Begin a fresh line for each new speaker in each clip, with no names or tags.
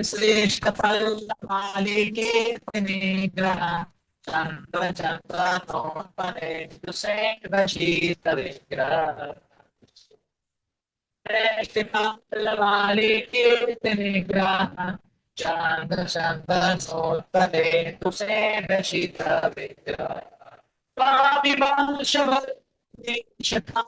श्रेष्ठ फल वाले के निग्रह चंद्र चंद्र तो परे तुषे शीतल विग्रह श्रेष्ठ फल वाले के निग्रह चंद्र चंद्र तो परे तुषे शीतल विग्रह स्वाभिभाषवत् शता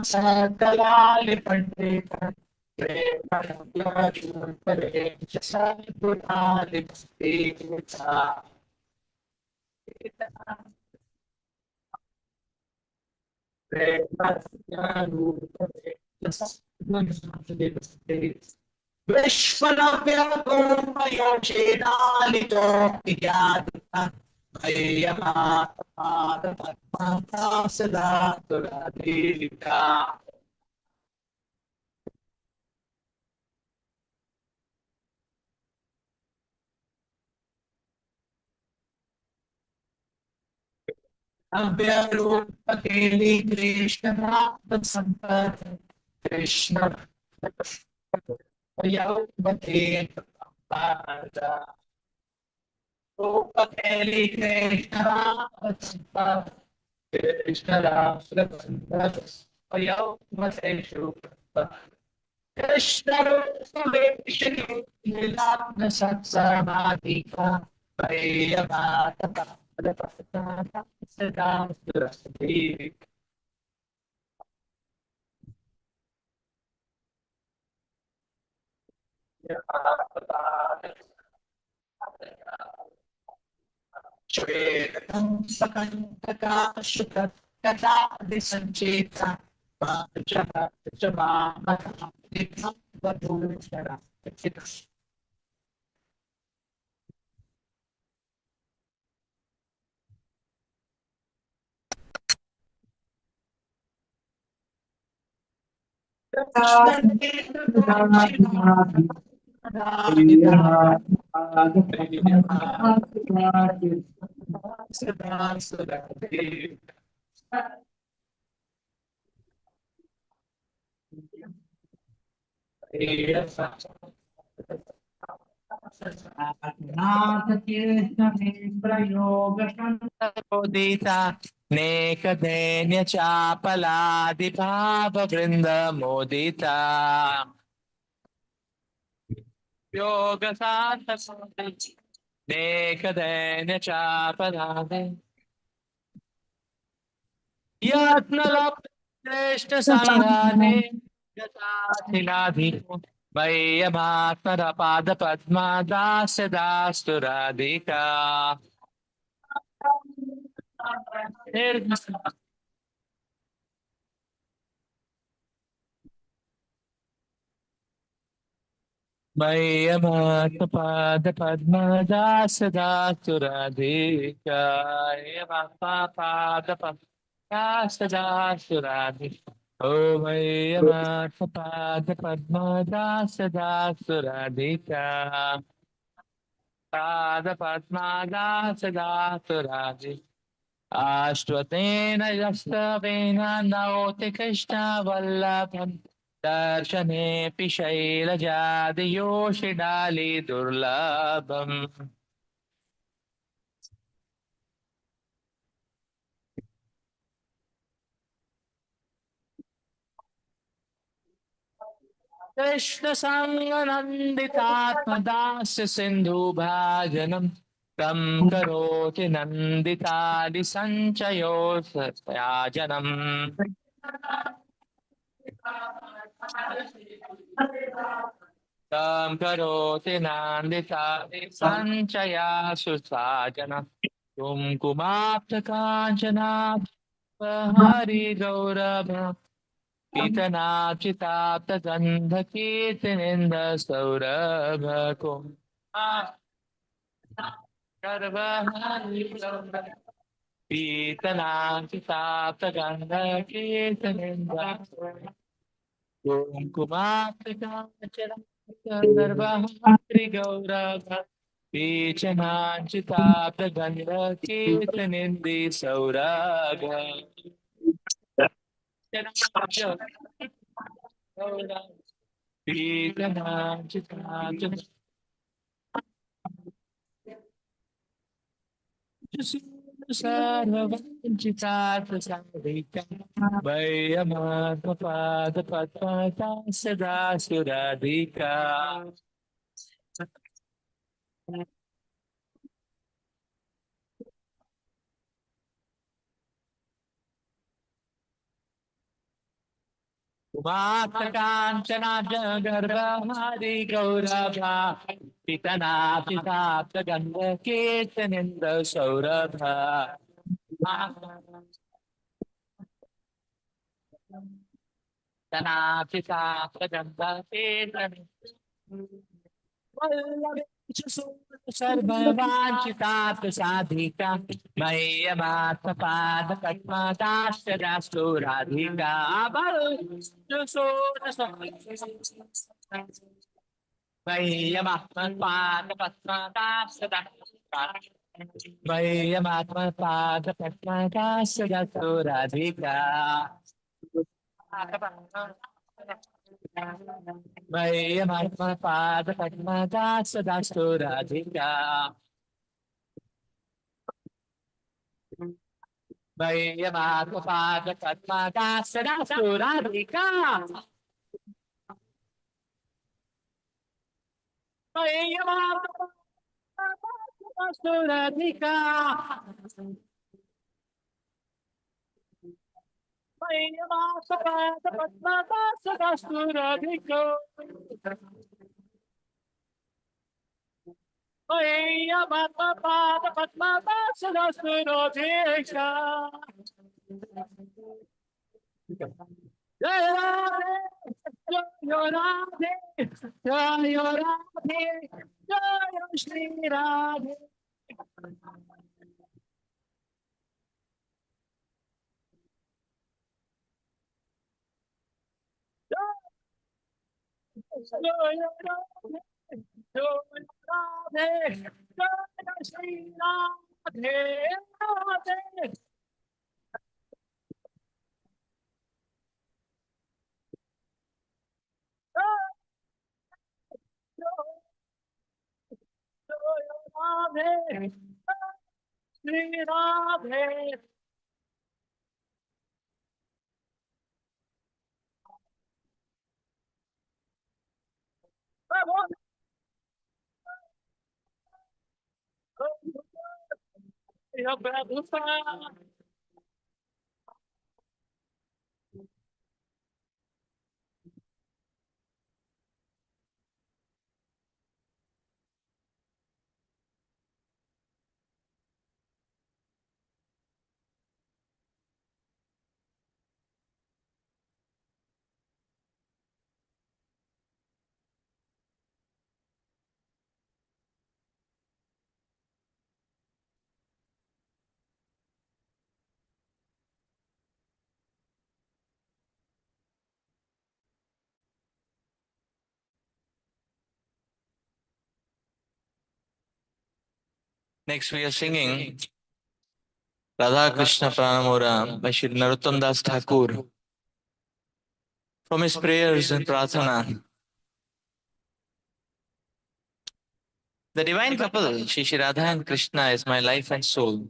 सकलाल पंडित अकेली कृष्ण नाम संपत कृष्ण यौवते अकेली कृष्ण नाम संपत कृष्ण यौवते कृष्ण विष्णु लीला सत्समाधिका सदा श्वेतं सकंटकाशुक कटादिसंचेता पांचः च मामकं नित्यं वधूषरा सदा सदा
नाथतीर्थोदिता नेकदैन्य चापलादिभाव वृंद मोदिता योग नेकदैन्य चापलादि यत्नलश्रेष्ठ संघाने यथाधिलाधिको मय्यमात्मरपाद पद्मा दास्य दास्तुराधिका मय्यमात्मपाद पद्मा दास्य दास्तुराधिका पाद पद्मा दास्तुराधिका ओ मय्यमात्मपाद पद्मा दास्य दास्तुराधिका पाद Padma दास्य दास्तुराधिका Ashwaten Yastavena Nauti Krishna Vallabham Darshane Pishaila Jadi Yoshidali Durlabham. Krishna Sangananditatmadasya Sindhu Bhajanam Tam Karoti Nanditadi Sanchayo Sayajanam. Tam Karoti Nanditadi Sanchaya Susajanam. Kumkumapta Kanchana Hari Gaurabha Pitanachitapta Gandha Kirtininda Saurabha Kum Karvahari Gaurabha Pitanachitapta Gandha Kirtininda Kumapta Kanchana Garbhari Gaurabha Pitanachitapta Gandha Kirtinindi Saurabha Sada Suradhika Umakanchana Garbhari Gaurabha Pitana Pitapta Ganga Kirtaninda Saurabha Pitana Pitapta Ganga Kirtaninda Sarvavanchitat sadhika Mayamata pada katma dasya dastu radhika Mayamata pada katma dasya Mayamata pada katma dasya dastu radhika Mayamata pada katma dasya dastu radhika Mayamata pada katma dasya dastu radhika Mayamata dastu radhika Mayamata pada katma dasya dastu radhika Mayamata pada katma dasya dastu radhika Jai Radhe, Jai Radhe, Jai Radhe, Jai Shri Radhe. Jai Radhe, Jai Radhe, Jai Shri Radhe, Radhe. Radhe, Shri Radhe. Next we are singing
Radha Krishna Pranamura by Shri Narottam Das Thakur. From his prayers and prarthana, the divine couple, Shri Radha and Krishna, is my life and soul.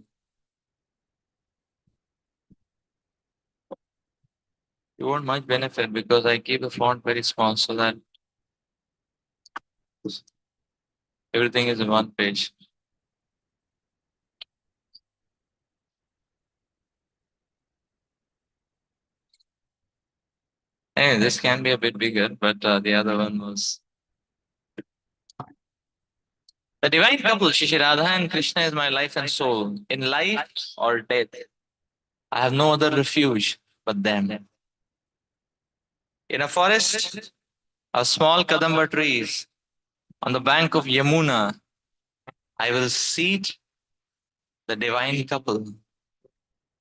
You won't much benefit because I keep the font very small so that everything is in one page. Anyway, this can be a bit bigger, but the other one was. The divine couple, Shri Radha and Krishna, is my life and soul. In life or death, I have no other refuge but them. In a forest of small Kadamba trees on the bank of Yamuna, I will seat the divine couple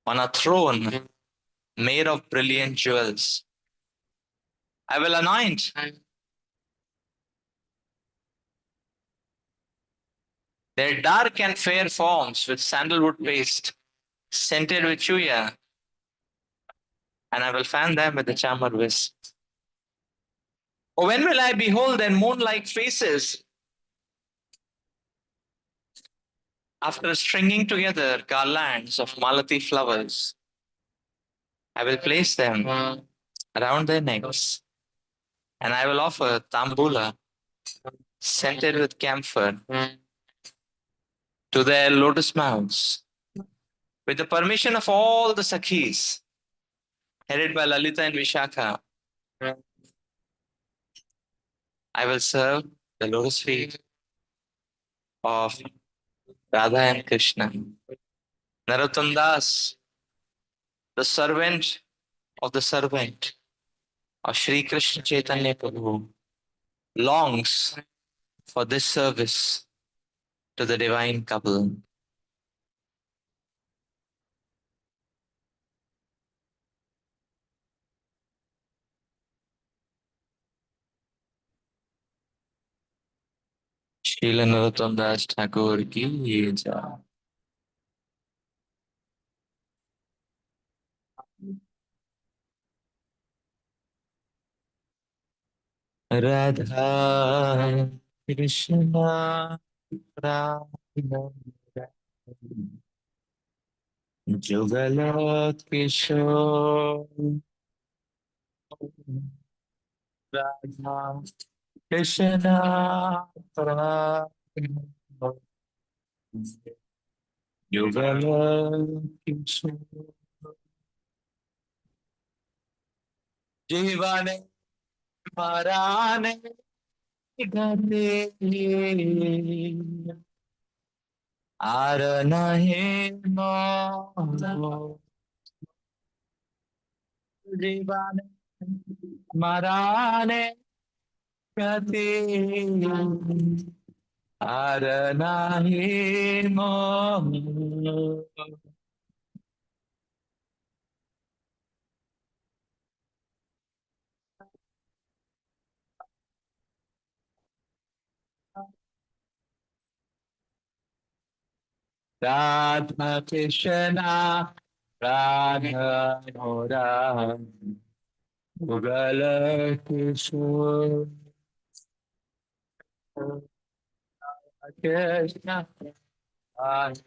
on a throne made of brilliant jewels. I will anoint their dark and fair forms with sandalwood paste, scented with chuya, and I will fan them with the chamar wisp. Oh, when will I behold their moon-like faces after stringing together garlands of malati flowers? I will place them around their necks, and I will offer tambula scented with camphor to their lotus mouths. With the permission of all the Sakhis, headed by Lalita and Vishakha, I will serve the lotus feet of Radha and Krishna. Narottam Das, the servant of the servant of Sri Krishna Chaitanya Prabhu, longs for this service to the divine couple. Srila Narottam Das Thakur ki jai. Radha Krishna Radha Jugala Kishore Radha Krishna Radha Jugala Kishore Jivane Marane Gate Aranahe Mo Jivane Marane Gate Aranahe Mo Radha Krishna Radha Radha Gala Kishore Krishna Radha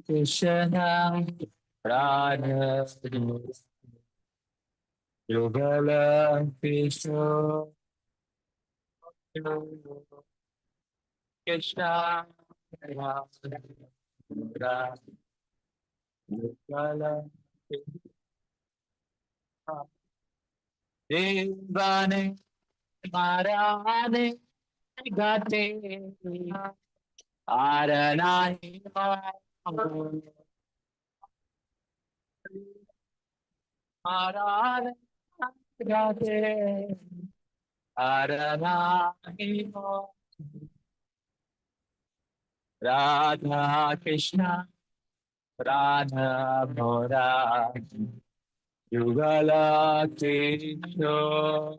Krishna Radha Yugala Kishore Krishna Radha Yugala Devane Marane Gate Aranai Marane Gate Aranai Radha Krishna Radha Bhora Yugala Krishna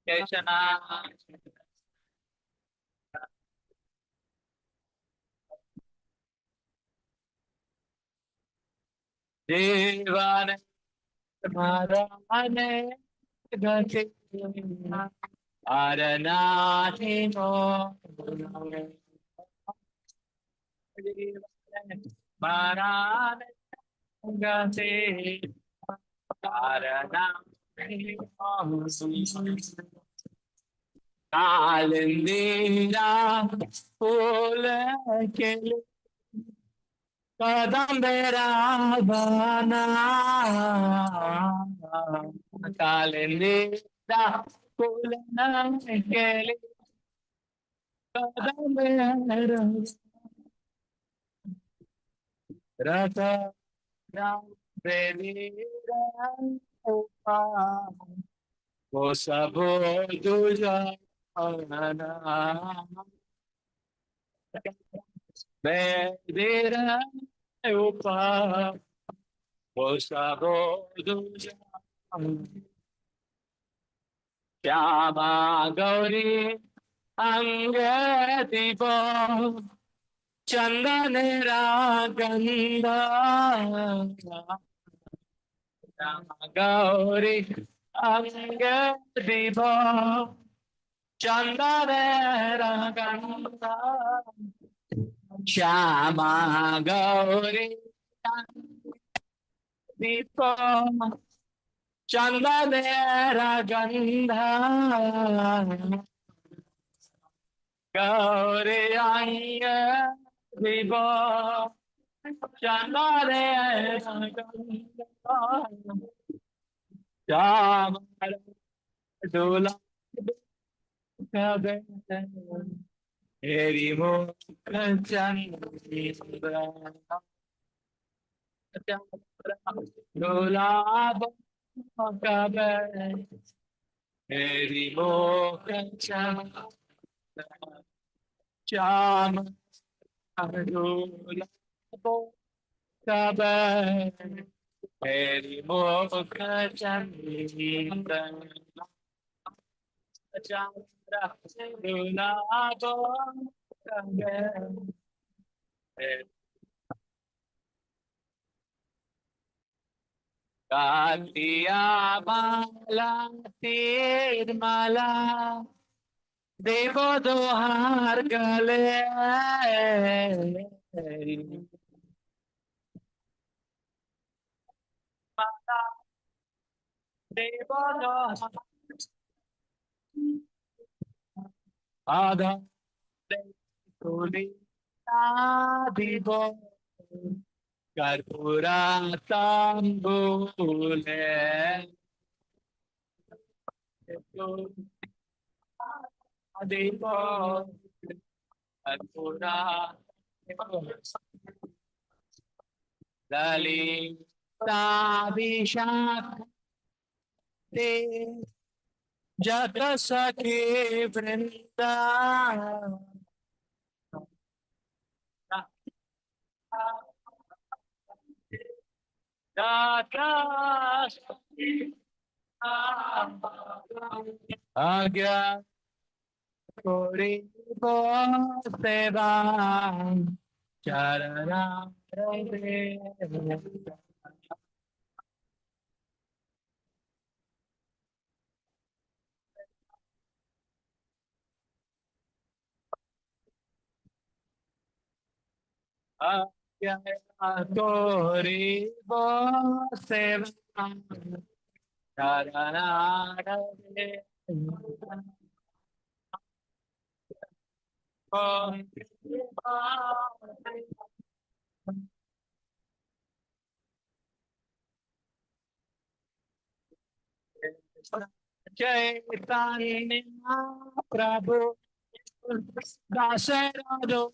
Krishna Devane Marane Gati Aranati no Marane Gati Aranati no Alindira Pula Kadambera bana kalendera kulana kele kadambera rata rambrelira upa osabo duja ana bedera upa osabo duja Shama Gauri Angadipo Chandanera Ganda Shama Gauri Angadipo Chandanera Ganda Shama Gauri Angadipo Chandanera Ganda Gauriyanga Viva Chandare Chamara Dula Kabe Erimo Chandra Dula Kabe Erimo Chandra Chama Dula Kabe Erimo Chandra Chandra Dula Kabe Katia Mala Tirmala Devo Dohar Gale Devo Dohar Ada Tuli Divo Karpura Tambule Divo Karpura Dali Tabishak Jat Sakhi Vrinda Jat Agya Kori Seva Charana Agya Kori Seva Charana Chaitanya Prabhu Dasarado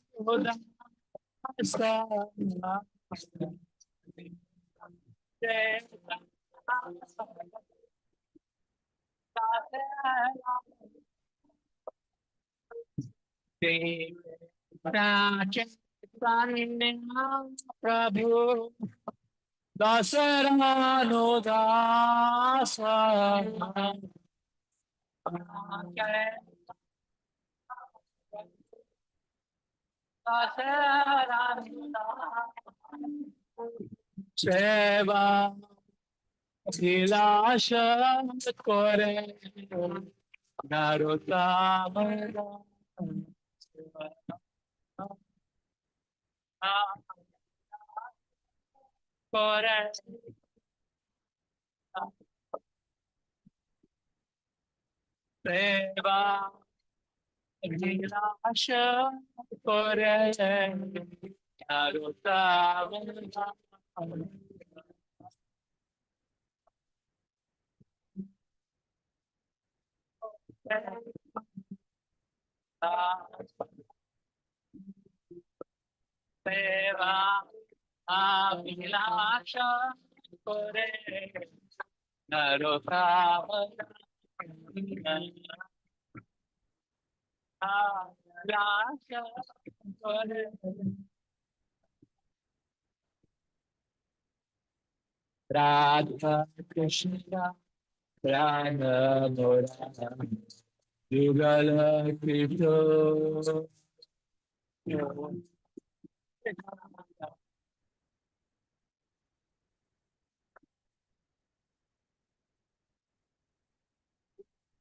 Prabhu Dasarano Dasa
Seva Vilasha Kore Narotamara Kore Seva Vilasha Kore Narotamara Seva Avilasha Kore Narotamara Avilasha Kore Radha Krishna Prana Mora Yugala Krito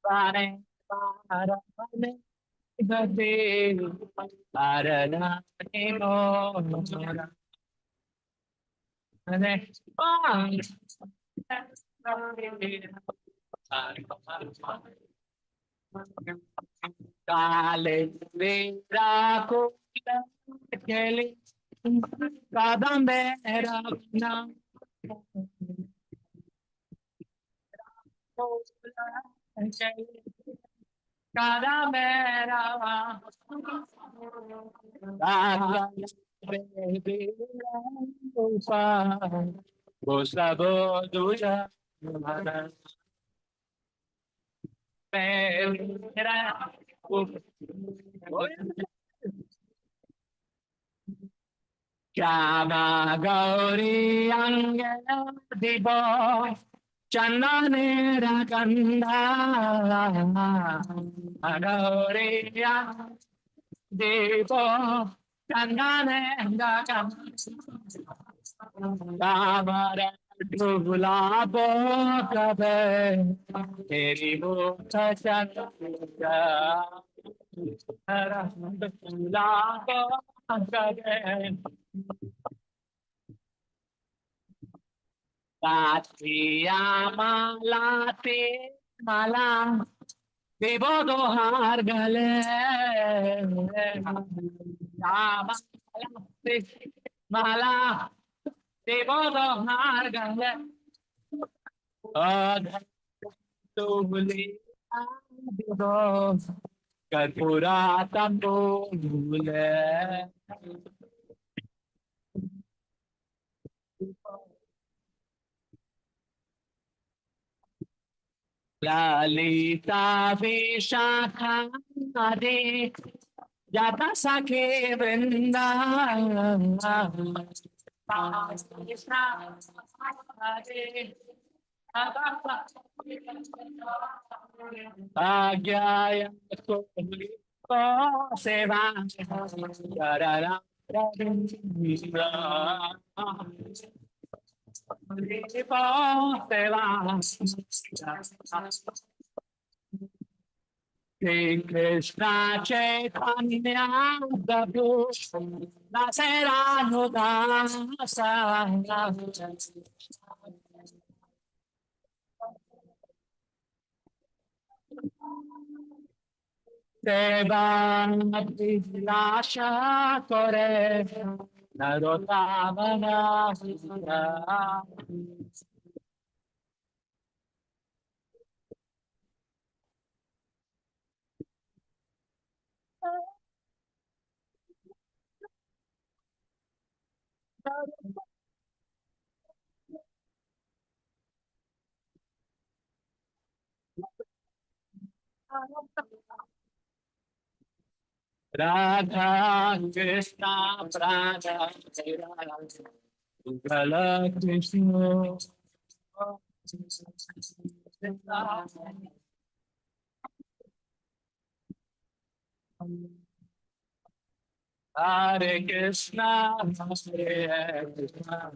Vane Paramane Bade Arana Mora Ane Pang Kale Vira Kele Kadambera Kadambera Gosabo Duja Shama Gauri Angela Dibo Chandanera Kanda Gauri Dibo Chandanera Kanda Gulabo Kabe Teri Mukha Chandra Gulabo Kabe Satya Malate Mala Devodo Hargale Mala Mala Devodo Hargale Adha Tubuli Devo Karpura Tambule Lalita Vishakha Adi Jata Sakhi Vrinda Agyaya Kohli Seva Yarara Shri Krishna Chaitanya Prabhu Naserano Dasa Devati Lasha Kore Narotamana Radha Krishna Prana Gala Krishna Hare Krishna, Hare Krishna,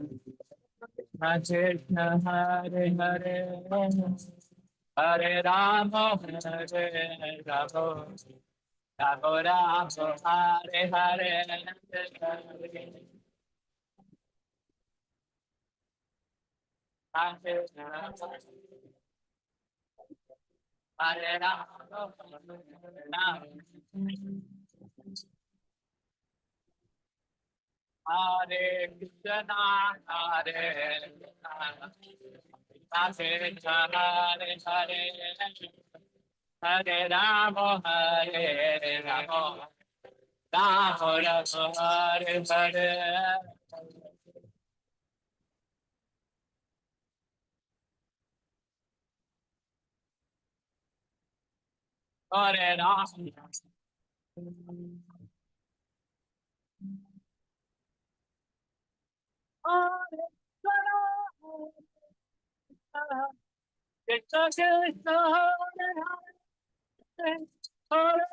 Krishna Hare Hare, Hare Rama, Hare Rama, Rama Rama, Hare Hare, Hare Rama, Hare Rama, Hare Krishna, Hare Krishna, Krishna Hare Hare, Hare Rama, Hare Rama, Rama Rama, Hare Hare. Hare Rama. Krishna Krishna Hare Hare, Hare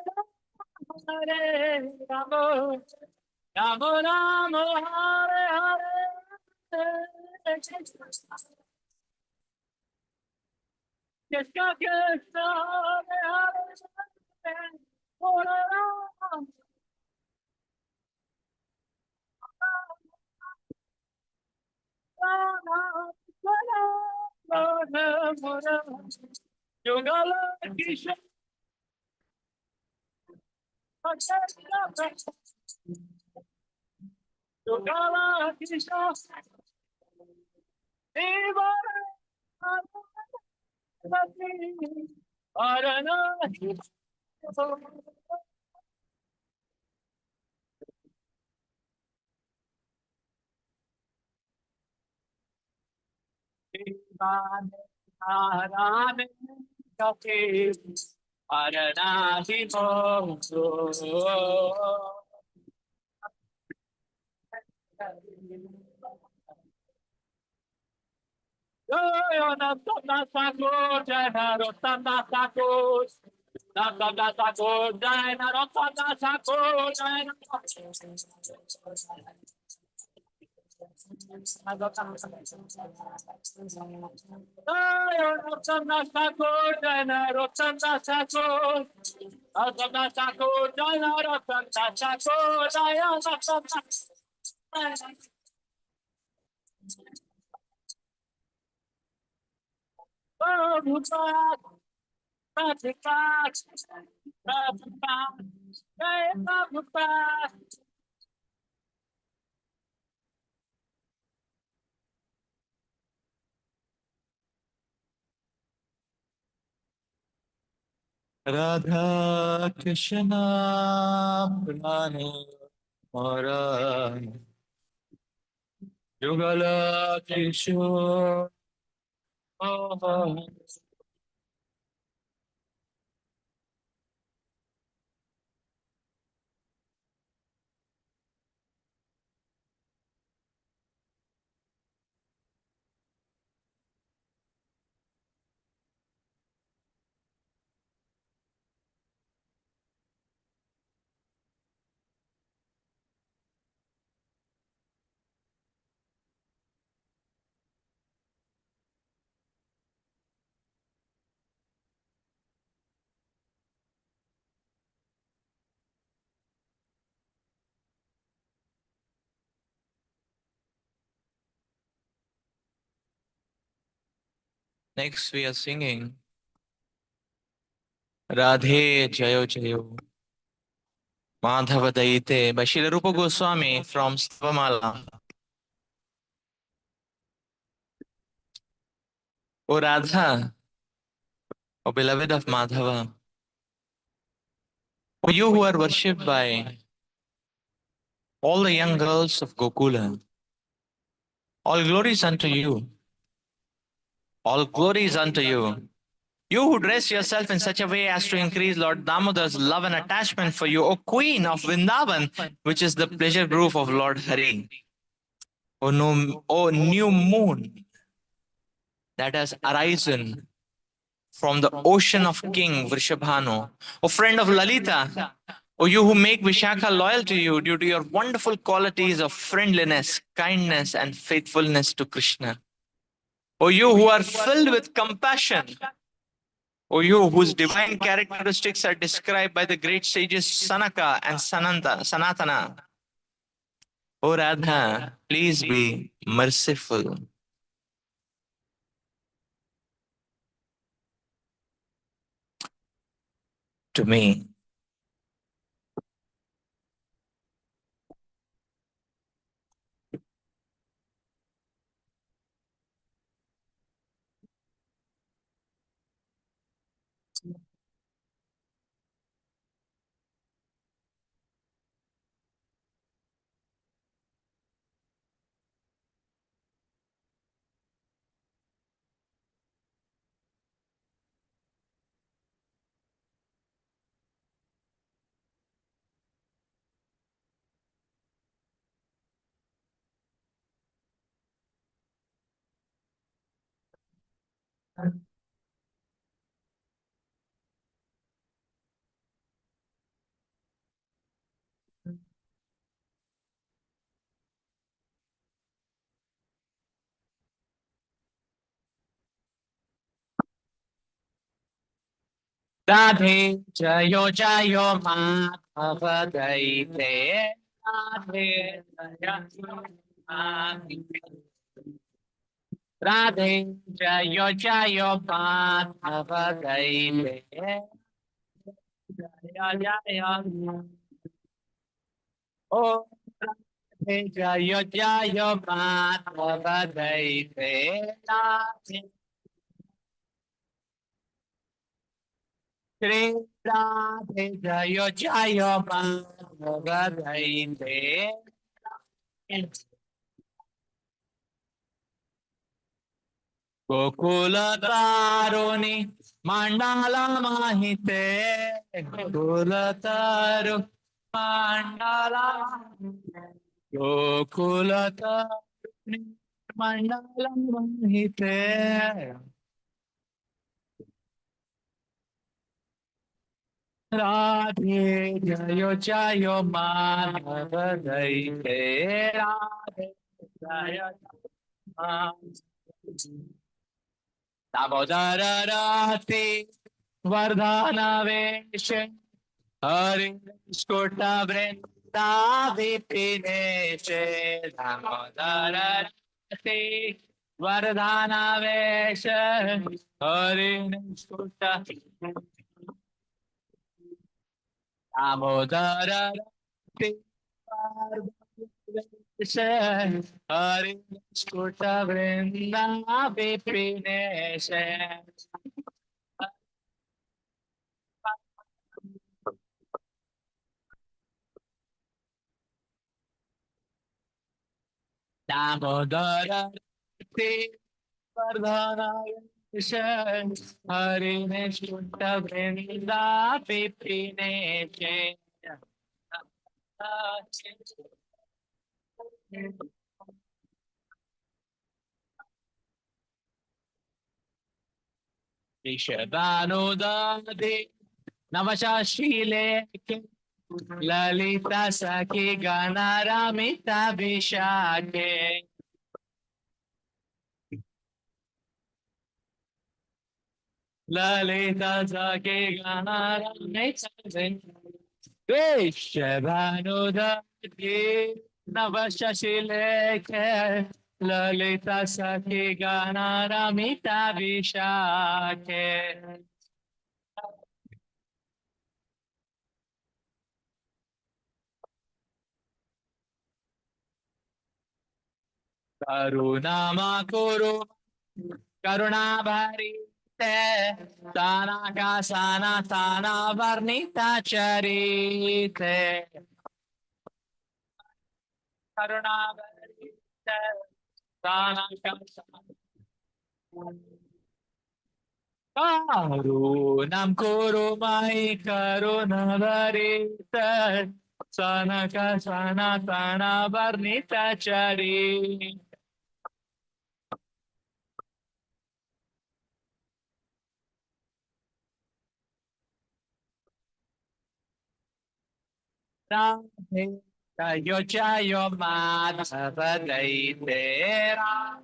Hare Rama, Rama Rama Hare Hare, Krishna Krishna Hare Hare, Hare Rama, Rama Rama, Rama Yogala Krishna, Yogala Krishna, Deva Arana, Arana, Kati, Arana, Hivo,
Radha Krishna Prana Mara Yugala Kishore. Next we are singing Radhe Jayo Jayo Madhava Daite by Srila Rupa Goswami from Stavamala. O Radha, O beloved of Madhava, O you who are worshipped by all the young girls of Gokula, all glories unto you. All glories unto you. You who dress yourself in such a way as to increase Lord Damodar's love and attachment for you, O Queen of Vrindavan, which is the pleasure grove of Lord Hari. O, no, o new moon that has arisen from the ocean of King Vrishabhanu. O friend of Lalita, O you who make Vishakha loyal to you due to your wonderful qualities of friendliness, kindness, and faithfulness to Krishna. O you who are filled with compassion. O you whose divine characteristics are described by the great sages Sanaka and Sanatana. O Radha, please be merciful to me. Radhe Jayo Jayo Madhava Daite. Radhe Jayo Radhe Jayo Jayo Madhava Daite. Jaya Jaya Oh Radhe Jayo Jayo Madhava Daite. Shri Radhe Jayo Jayo Madhava Daite. Gokula Taruni Mandala Mahite. Gokula Taru Mandala Gokula Taruni Mandala Mahite. Radhe Jayo Jayo Madhava Daite. Radhe Jayo Damodara Vardhanavesh Hari Skota Vrinda Vipinesh Damodara Vardhanavesh Hari Skota Damodara Hari Skota Vrinda Vipinesh Damodara Vardhanavesh Hari Skota Vrinda Vipinesh Rishabhanudadi Navashashile Lalita Saki Ganaramita Vishake Lalita Saki Ganaramita Rishabhanudadi Navashashile Lalita Saki Ganaramita Vishake Karunama Kuru Karuna Bharite Tanaka Sana Tana Varnita Charite Karuna Bharite Tanaka Karunam Kuru Mai Karuna Bharite Sanaka Sana Tana Varnita Charite
Radhe Jayo Jayo Madhava Daitera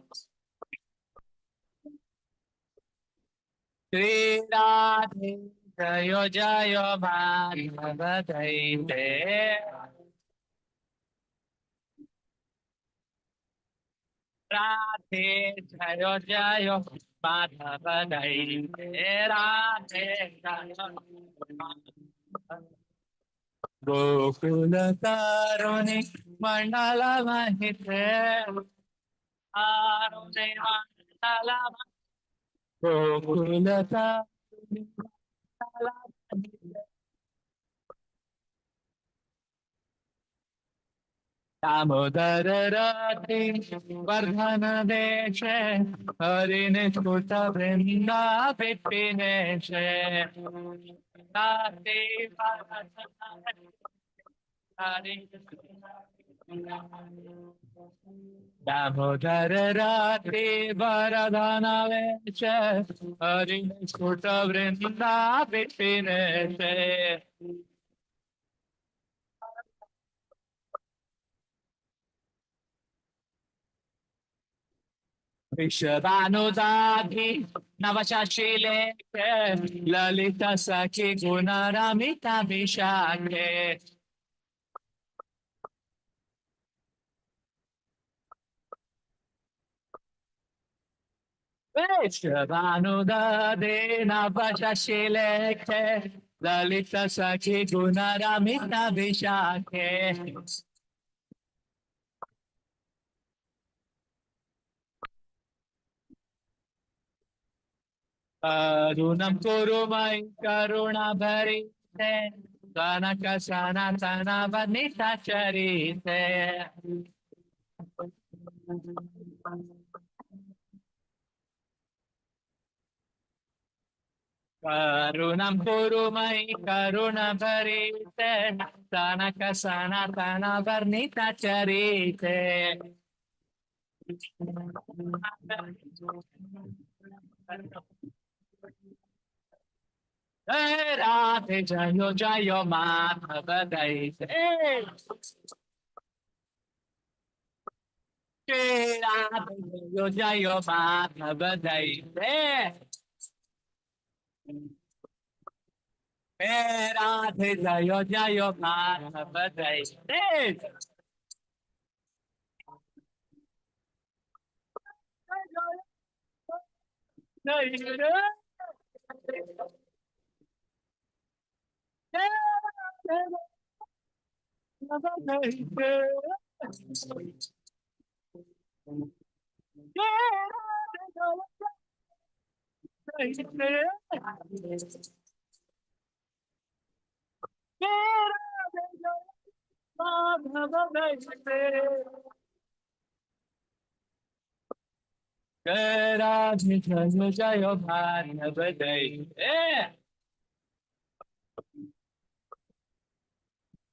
Sri Radhe Jayo Jayo Madhava Daitera Radhe Jayo Jayo Madhava Daitera Radhe Jayo Gokula Taruni Mandala Mahite Arune Mandala Gokula Taruni Mandala Mahite Damodara Rati Vardhana Deshe Harine Skuta Vrinda Vipineshe Rati Damodara Rati Vardhana Deshe Harine Skuta Vrinda Vipineshe Vishavanudagi Navashashileke Lalita Saki Gunaramita Vishake Vishavanudagi Navashashileke Lalita Saki Gunaramita Vishake Karunam Kurumai Karuna Bharite Sanaka Sanatana Vanita Charite Karunam Kurumai Karuna Bharite Sanaka Sanatana Varnita Charite Radhe Jayo Jayo Madhava Daite Radhe Jayo Jayo Madhava Daite Radhe Jayo Jayo Madhava Daite Radhe Jayo Jayo Madhava Daite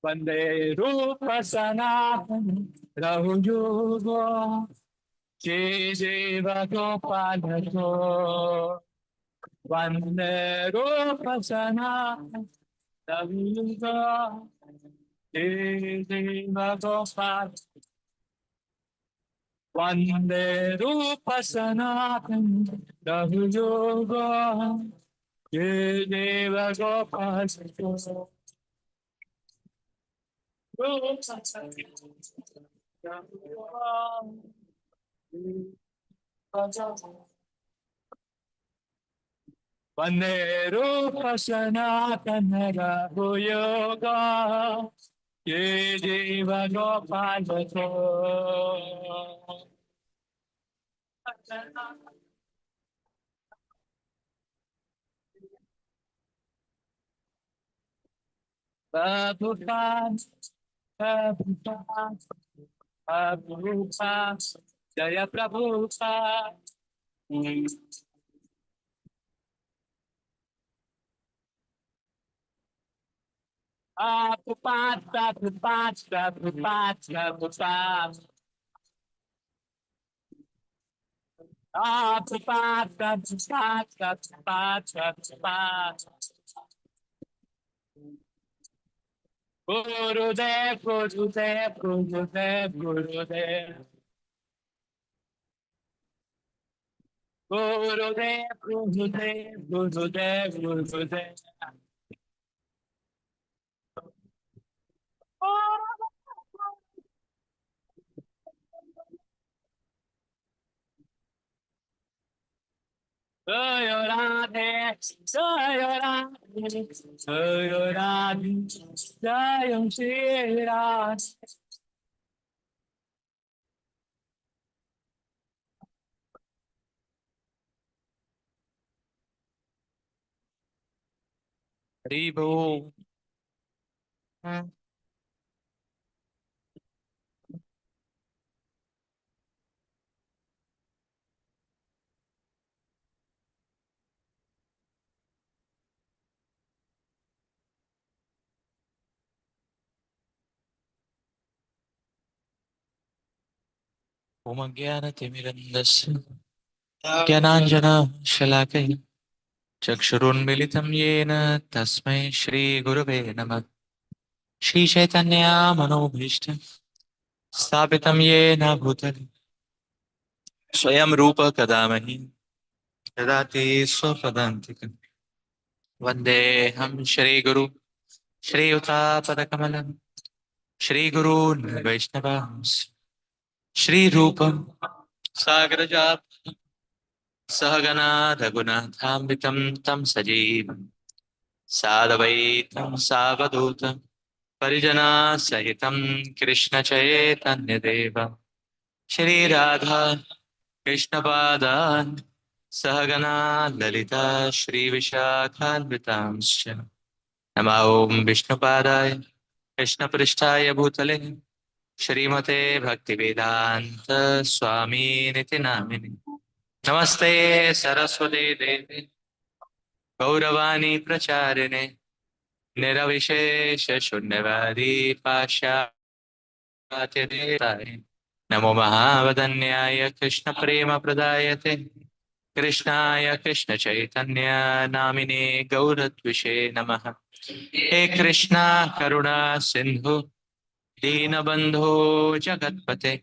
Vande Rupa Sanatana Rahujugo Jeva Gopalato Vande Rupa Sanatana Rahujugo Jeva Gopalato Vande Rupa Sanatana Rahujugo Jeva Gopalato Vande Rupa Sanatana Rahuyoga Ye Jiva Gopalato Prabhupada Prabhupada Prabhupada Jaya Prabhupada Prabhupada Prabhupada Prabhupada Prabhupada Prabhupada Prabhupada Prabhupada Gurudev, Gurudev, Gurudev, Gurudev. Gurudev, Gurudev, Gurudev, Gurudev. Jaya Radhe, Jaya Radhe, Jaya Radhe, Jaya Shri Radhe.
Hari बोल। ओम अज्ञानतिमिरन्धस्य ज्ञानाञ्जनशलाकया चक्षुरुन्मिलितं येन तस्मै श्रीगुरवे नमः। श्रीचैतन्यमनोभीष्टं स्थापितं येन भूतले स्वयं रूप कदा मह्यं ददाति स्वपदान्तिकं। वन्देऽहं श्रीगुरु श्रीयुतापदकमलं श्रीगुरून् वैष्णवांश्च श्रीरूपं सागरजातं सहगना रघुनाथान्वितं तं सजीवं साद्वैतं सावधूतं परिजनसहितं कृष्णचैतन्यदेवं श्रीराधा कृष्णपादान् सहगना ललिता श्रीविशाखान्वितांश्च नमः। ॐ विष्णुपादाय कृष्णपृष्ठाय भूतले श्रीमते भक्तिवेदान्त स्वामीनिति नामिने। नमस्ते सरस्वती देवे गौरवाणी प्रचारिणे निरविशेष शून्यवादी पाश्चात्यदेताय नमो महावदन्याय कृष्ण प्रेम प्रदायते कृष्णाय कृष्ण चैतन्य नामिने गौरद्विषे नमः। हे कृष्णा करुणा सिंधु दीनबंधो जगत्पते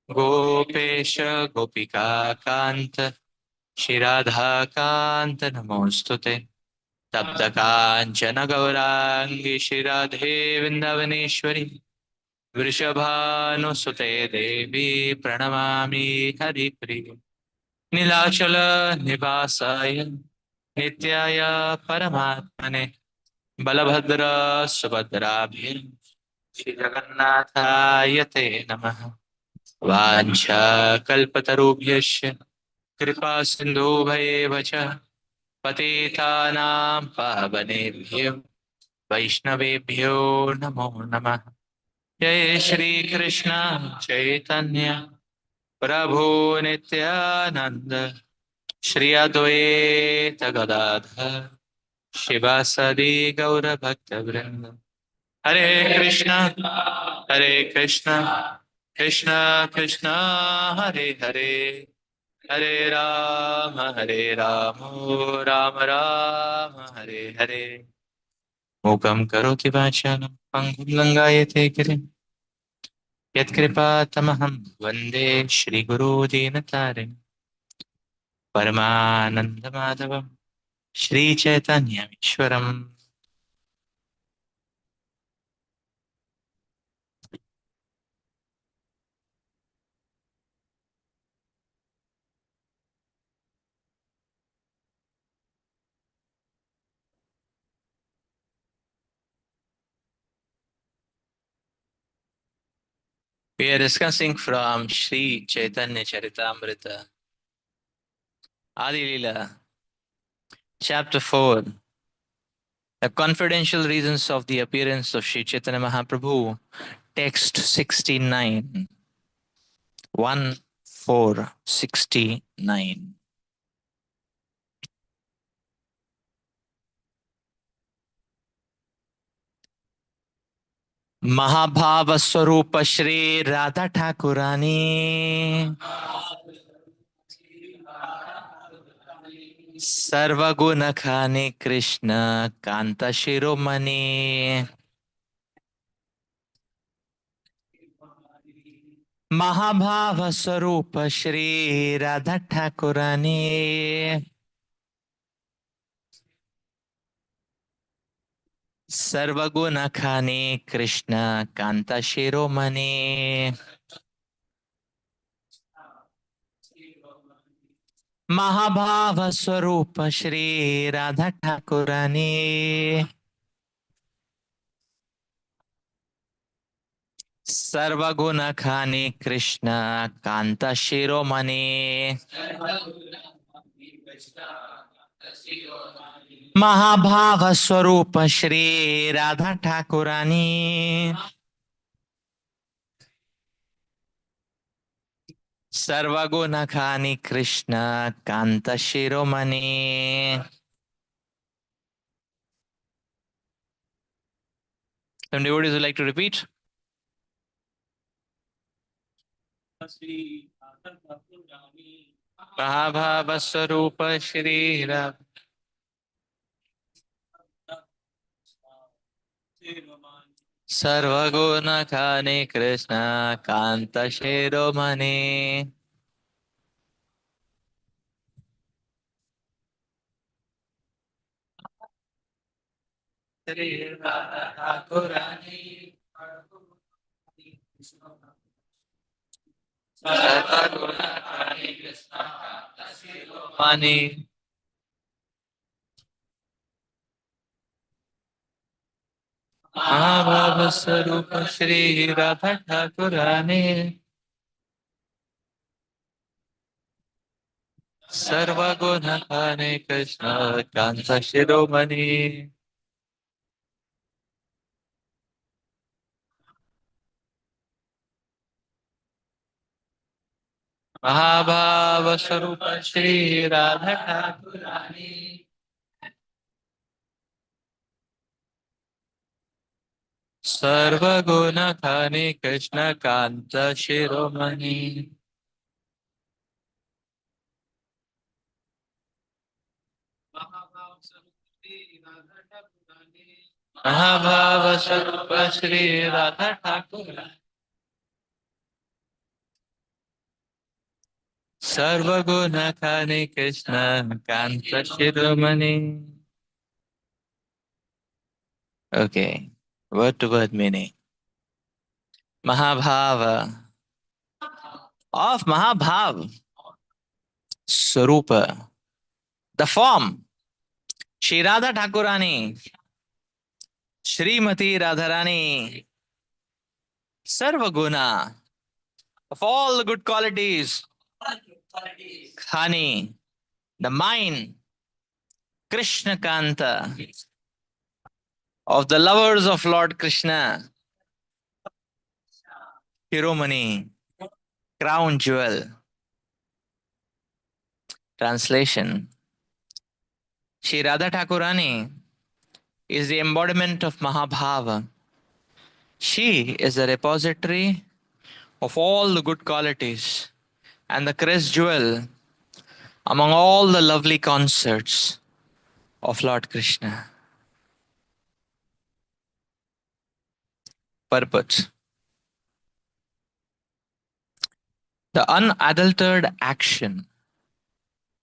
गोपेश गोपिका कांत श्री राधा कांत नमोस्तुते। तप्त कांचन गौरांगी श्री राधे वृंदावनेश्वरी वृषभानुसुते देवी प्रणमामि हरिप्रिये। नीलाचल निवासाय नित्याय परमात्मने बलभद्र सुभद्राभ्य श्री जगन्नाथाय ते नमः। वाञ्छाकल्पतरुभ्यश्च कृपा सिन्धुभैव च पतितानां पावनेभ्यो वैष्णवेभ्यो नमो नमः। जय श्री कृष्ण चैतन्य प्रभु नित्यानंद श्री अद्वैत गदाधर शिवासदि गौर भक्त वृंद। हरे कृष्ण कृष्ण कृष्ण हरे हरे हरे राम राम राम हरे हरे। मूकं करोति वाचालं पङ्गुं लङ्घयते गिरिं यत्कृपातमहं वन्दे श्रीगुरो दीनतारिणं परमानन्दमाधवं श्रीचैतन्यमीश्वरम्। We are discussing from Sri Chaitanya Charitamrita, Adi Lila, Chapter 4, The Confidential Reasons of the Appearance of Sri Chaitanya Mahaprabhu, Text 69, 1-4-69. महाभाव स्वरूप श्री राधा ठाकुरानी सर्वगुण खानी कृष्ण कांता शिरोमणि महाभाव स्वरूप श्री राधा ठाकुरानी सर्वगुण खानी कृष्ण कांता शिरोमणि महाभाव स्वरूप श्री राधा ठाकुरानी सर्वगुण खानी कृष्ण कांता शिरोमणि महाभाव स्वरूप श्री राधा ठाकुरानी सर्वगुण खानी कृष्ण कांता शिरोमणि Some devotees would like to repeat. महाभाव स्वरूप श्री सर्वगुण खानी कृष्ण कांत शिरोमणि श्री राधा ठाकुरानी सर्वगुण खानी कृष्ण कांत शिरोमणि महाभाव स्वरूप श्री राधा ठाकुरानी सर्वगुण खानी कृष्ण कांत शिरोमणि महाभाव स्वरूप श्री राधा ठाकुरानी सर्वगुण खानी कृष्ण कांत शिरोमणि महाभाव स्वरूप श्री राधा ठाकुर सर्वगुण खानी कृष्ण कांत शिरोमणि. Okay, word to word meaning. Mahabhava of Mahabhav Swarupa, the form Shri Radha Thakurani, Srimati Radharani, Sarvaguna, of all the good qualities, Khani, the mind, Krishna Kanta, of the lovers of Lord Krishna, Shiromani, crown jewel. Translation: Shri Radha Thakurani is the embodiment of Mahabhava. She is the repository of all the good qualities and the crest jewel among all the lovely concerts of Lord Krishna. Purport: the unadulterated action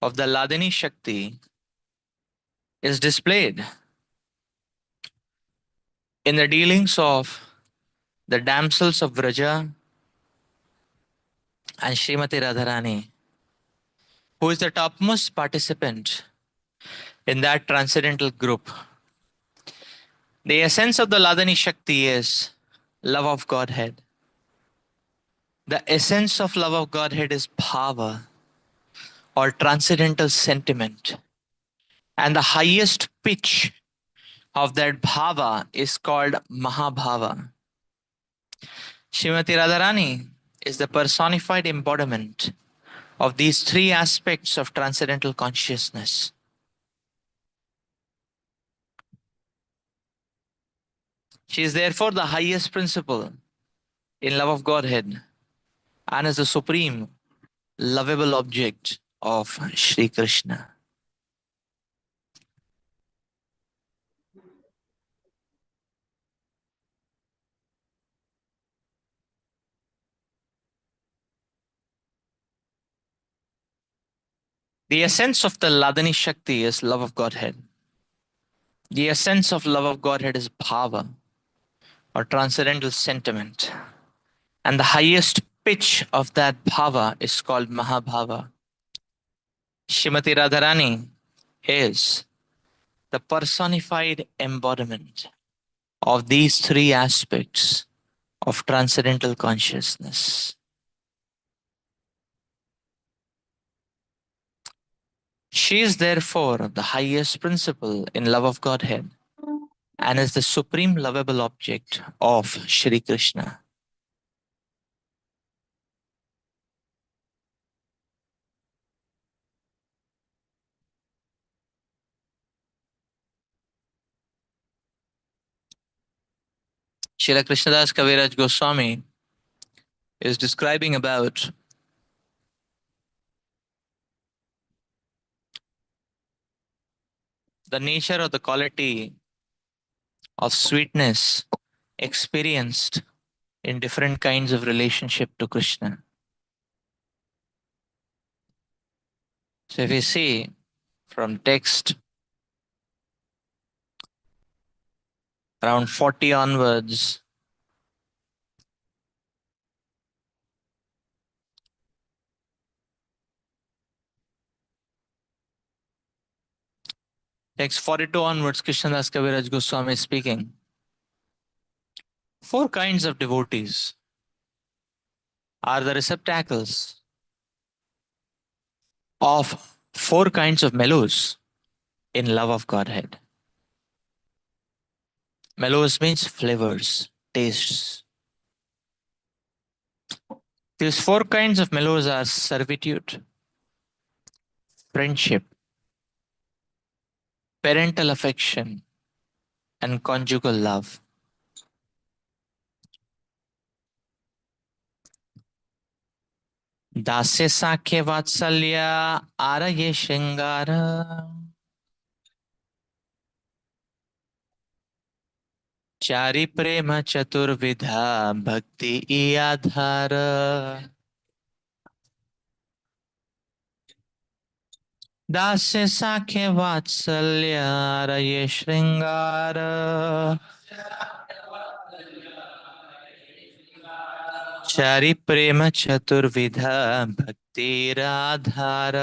of the Ladini Shakti is displayed in the dealings of the damsels of Vraja and Srimati Radharani, who is the topmost participant in that transcendental group. The essence of the Ladani Shakti is love of Godhead. The essence of love of Godhead is bhava or transcendental sentiment. And the highest pitch of that bhava is called Mahabhava. Srimati Radharani is the personified embodiment of these three aspects of transcendental consciousness. She is therefore the highest principle in love of Godhead and is the supreme lovable object of Sri Krishna. The essence of the Ladani Shakti is love of Godhead. The essence of love of Godhead is bhava, or transcendental sentiment. And the highest pitch of that bhava is called Mahabhava. Shrimati Radharani is the personified embodiment of these three aspects of transcendental consciousness. She is therefore the highest principle in love of Godhead and is the supreme lovable object of Shri Krishna. Srila Krishnadas Kaviraj Goswami is describing about the nature or the quality of sweetness experienced in different kinds of relationship to Krishna. So if you see from text around 40 onwards, text 42 onwards, Krishnadas Kaviraj Goswami is speaking. Four kinds of devotees are the receptacles of four kinds of mellows in love of Godhead. Mellows means flavors, tastes. These four kinds of mellows are servitude, friendship, parental affection, and conjugal love. दास्य साख्य वात्सल्य आरये श्रृंगार चारि प्रेम चतुर्विधा भक्ति ई आधार दास्य साख्य वात्सल्य आरये श्रृंगार चारि प्रेम चतुर्विधा भक्तिराधार.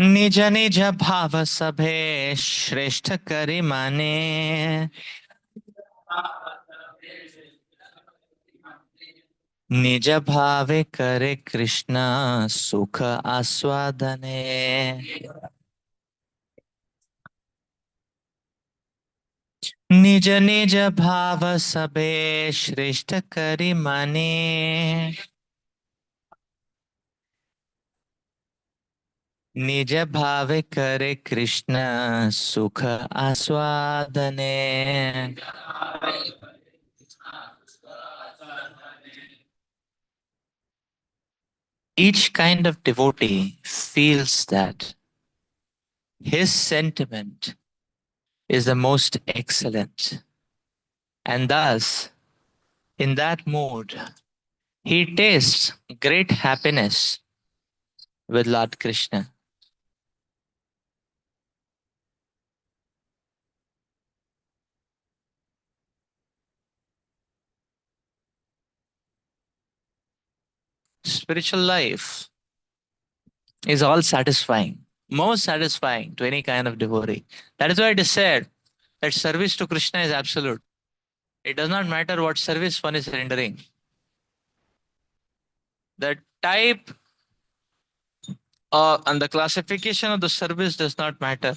निज निज भाव सभे श्रेष्ठ करि माने निज भावे करे कृष्ण सुख आस्वादने. निज निज भाव सबे श्रेष्ठ करि माने निज भावे करे कृष्ण सुख आस्वादने. Each kind of devotee feels that his sentiment is the most excellent, and thus, in that mood, he tastes great happiness with Lord Krishna. Spiritual life is all satisfying, most satisfying to any kind of devotee. That is why it is said that service to Krishna is absolute. It does not matter what service one is rendering. The type and the classification of the service does not matter.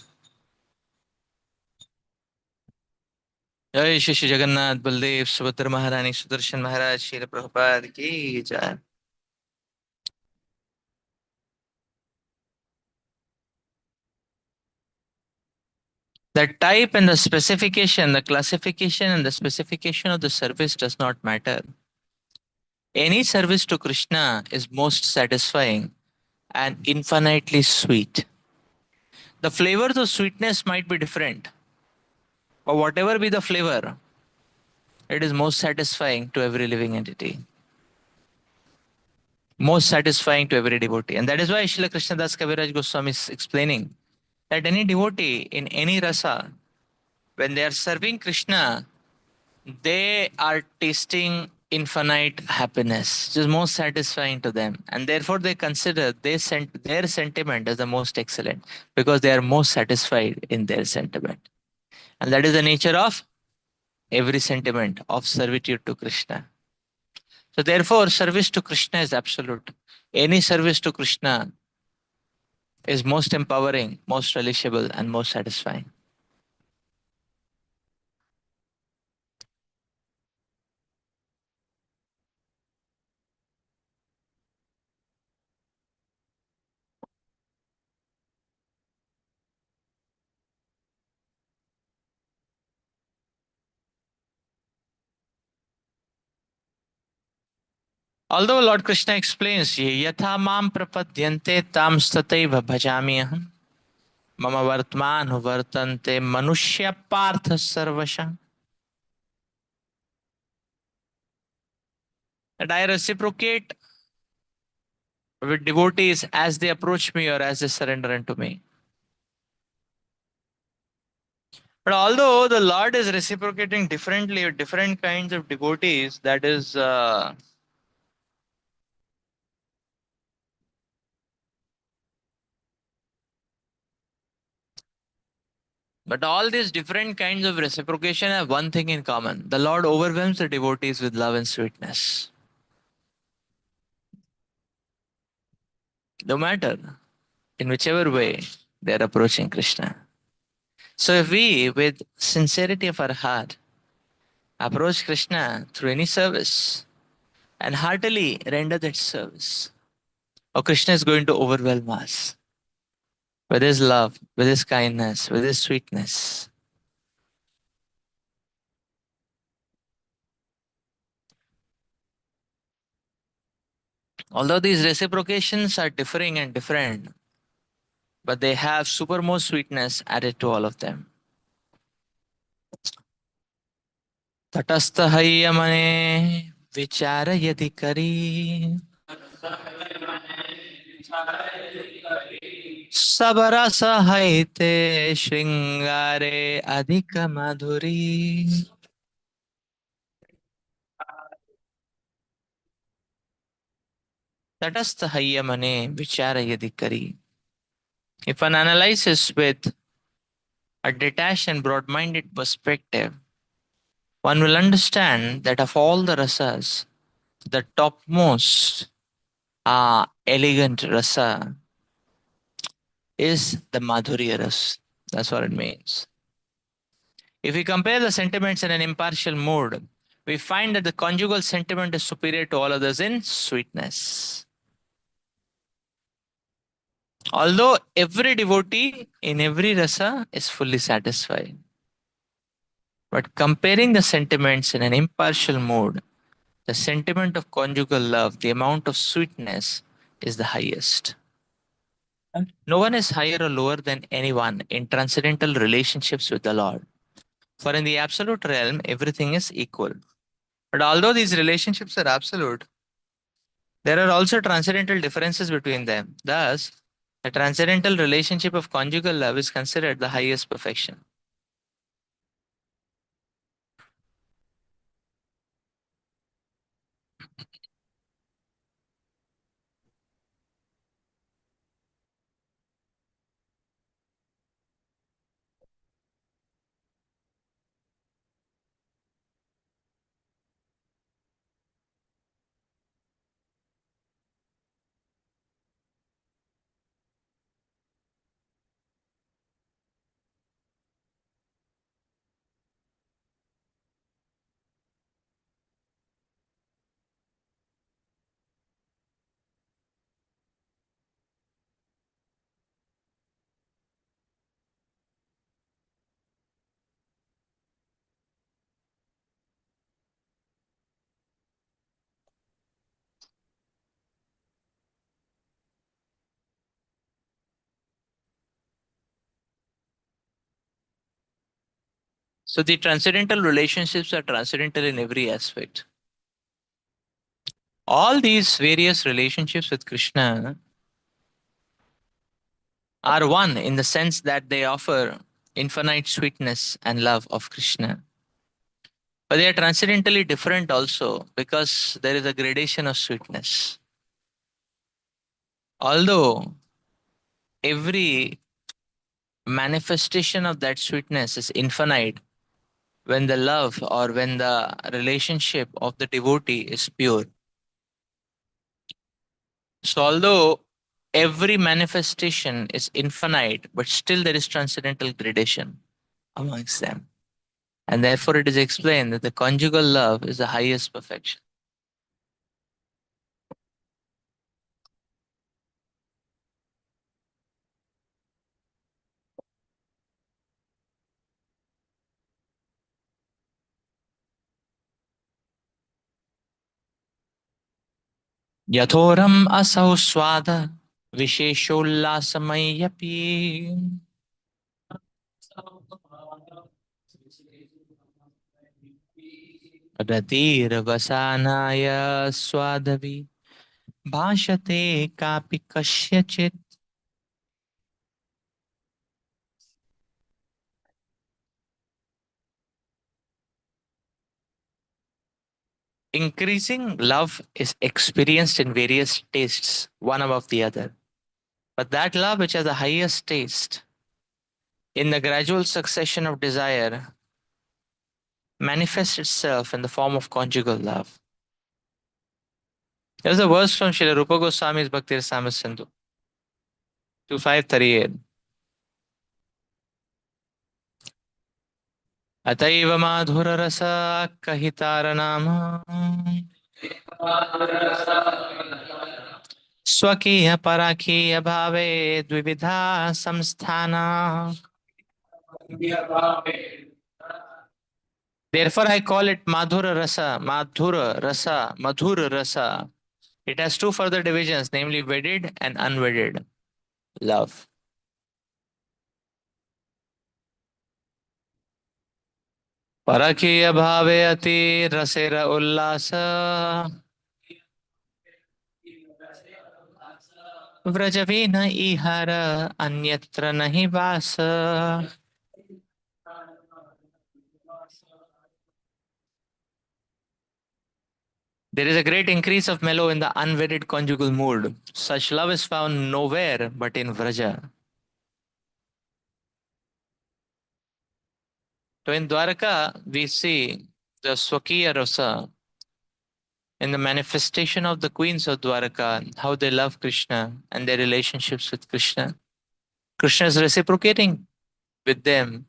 Jai Shri Shri Jagannath Baldev Subhadra Maharani Sudarshan Maharaj Srila Prabhupada ki jai. The type and the specification, the classification and the specification of the service does not matter. Any service to Krishna is most satisfying and infinitely sweet. The flavors of sweetness might be different, but whatever be the flavor, it is most satisfying to every living entity, most satisfying to every devotee. And that is why Srila Krishnadas Kaviraj Goswami is explaining that any devotee in any rasa, when they are serving Krishna, they are tasting infinite happiness, which is most satisfying to them. And therefore, they consider their sentiment as the most excellent because they are most satisfied in their sentiment. And that is the nature of every sentiment of servitude to Krishna. So, therefore, service to Krishna is absolute. Any service to Krishna is most empowering, most relishable, and most satisfying. Although Lord Krishna explains, Yatha mam prapadyante tam stataiva bhajami aham mama vartman vartante manushya partha sarvasha. That I reciprocate with devotees as they approach me or as they surrender unto me. But although the Lord is reciprocating differently with different kinds of devotees, that is, but all these different kinds of reciprocation have one thing in common. The Lord overwhelms the devotees with love and sweetness. No matter in whichever way they are approaching Krishna. So if we, with sincerity of our heart, approach Krishna through any service and heartily render that service, oh, Krishna is going to overwhelm us with his love, with his kindness, with his sweetness. Although these reciprocations are differing and different, but they have supermost sweetness added to all of them. Tatasthahyamane vichara yadi kari Sabras हैते श्रृंगारे अधिक madhuri. तटस्थ हैय मने विचार यदि करी. If one analyzes with a detached and broad-minded perspective, one will understand that of all the rasas, the topmost elegant rasa is the madhurya ras. That's what it means. If we compare the sentiments in an impartial mode, we find that the conjugal sentiment is superior to all others in sweetness. Although every devotee in every rasa is fully satisfied, but comparing the sentiments in an impartial mode, the sentiment of conjugal love, the amount of sweetness is the highest. No one is higher or lower than anyone in transcendental relationships with the Lord. For in the absolute realm, everything is equal. But although these relationships are absolute, there are also transcendental differences between them. Thus, the transcendental relationship of conjugal love is considered the highest perfection. So the transcendental relationships are transcendental in every aspect. All these various relationships with Krishna are one in the sense that they offer infinite sweetness and love of Krishna. But they are transcendentally different also because there is a gradation of sweetness. Although every manifestation of that sweetness is infinite when the love or when the relationship of the devotee is pure. So, although every manifestation is infinite, but still there is transcendental gradation amongst them. And therefore, it is explained that the conjugal love is the highest perfection. Yathoram asau swada visheshollasamayyapi ratir vasanaya swadavi bhashate kapi kasyachit. Increasing love is experienced in various tastes, one above the other. But that love which has the highest taste, in the gradual succession of desire, manifests itself in the form of conjugal love. There's a verse from Srila Rupa Goswami's Bhakti Rasamrita Sindhu, 2538. अतैव माधुररस कहितारनाम स्वकीय पराकीय भावे द्विविधा संस्थाना. Therefore, I call it Madhura Rasa, Madhura Rasa, Madhur Rasa. It has two further divisions, namely wedded and unwedded love. Parakhiya bhave ati rasera ullasa vrajavena ihara anyatra nahi vasa. There is a great increase of mellow in the unwedded conjugal mood. Such love is found nowhere but in Vraja. So in Dwaraka, we see the Swakiya Rasa in the manifestation of the queens of Dwaraka, how they love Krishna and their relationships with Krishna. Krishna is reciprocating with them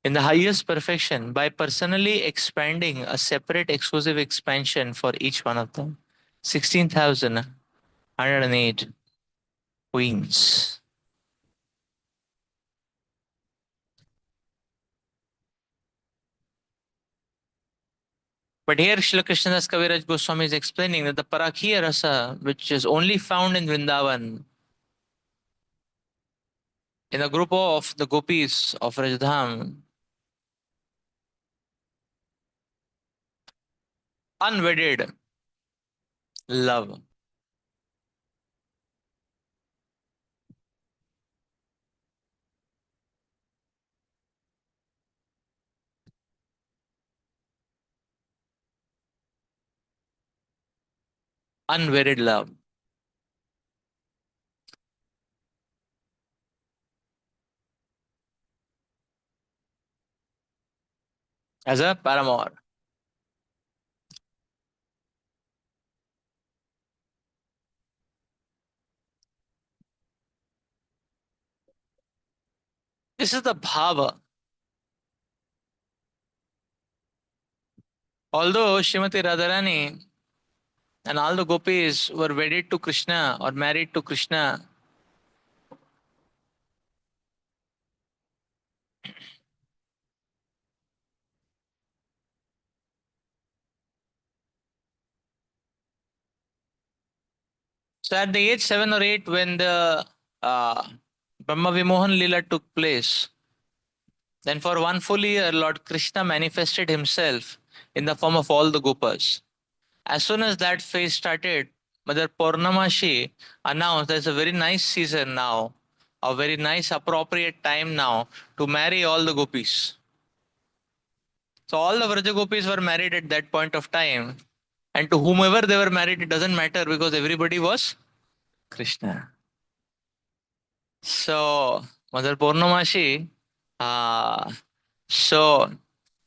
in the highest perfection by personally expanding a separate exclusive expansion for each one of them. 16,108 queens. But here Srila Krishnadas Kaviraj Goswami is explaining that the Parakhiya Rasa, which is only found in Vrindavan, in a group of the gopis of Rajdham, unwedded love. Unwedded love. As a paramour. This is the bhava. Although Srimati Radharani and all the gopis were wedded to Krishna or married to Krishna, so at the age 7 or 8, when the Brahma Vimohan lila took place, Then for one full year, Lord Krishna manifested himself in the form of all the Gopas. As soon as that phase started, Mother Purnamashi announced there's a very nice season now, a very nice appropriate time now to marry all the gopis. So all the Vraja gopis were married at that point of time, and to whomever they were married, it doesn't matter because everybody was Krishna. So Mother Purnamashi, so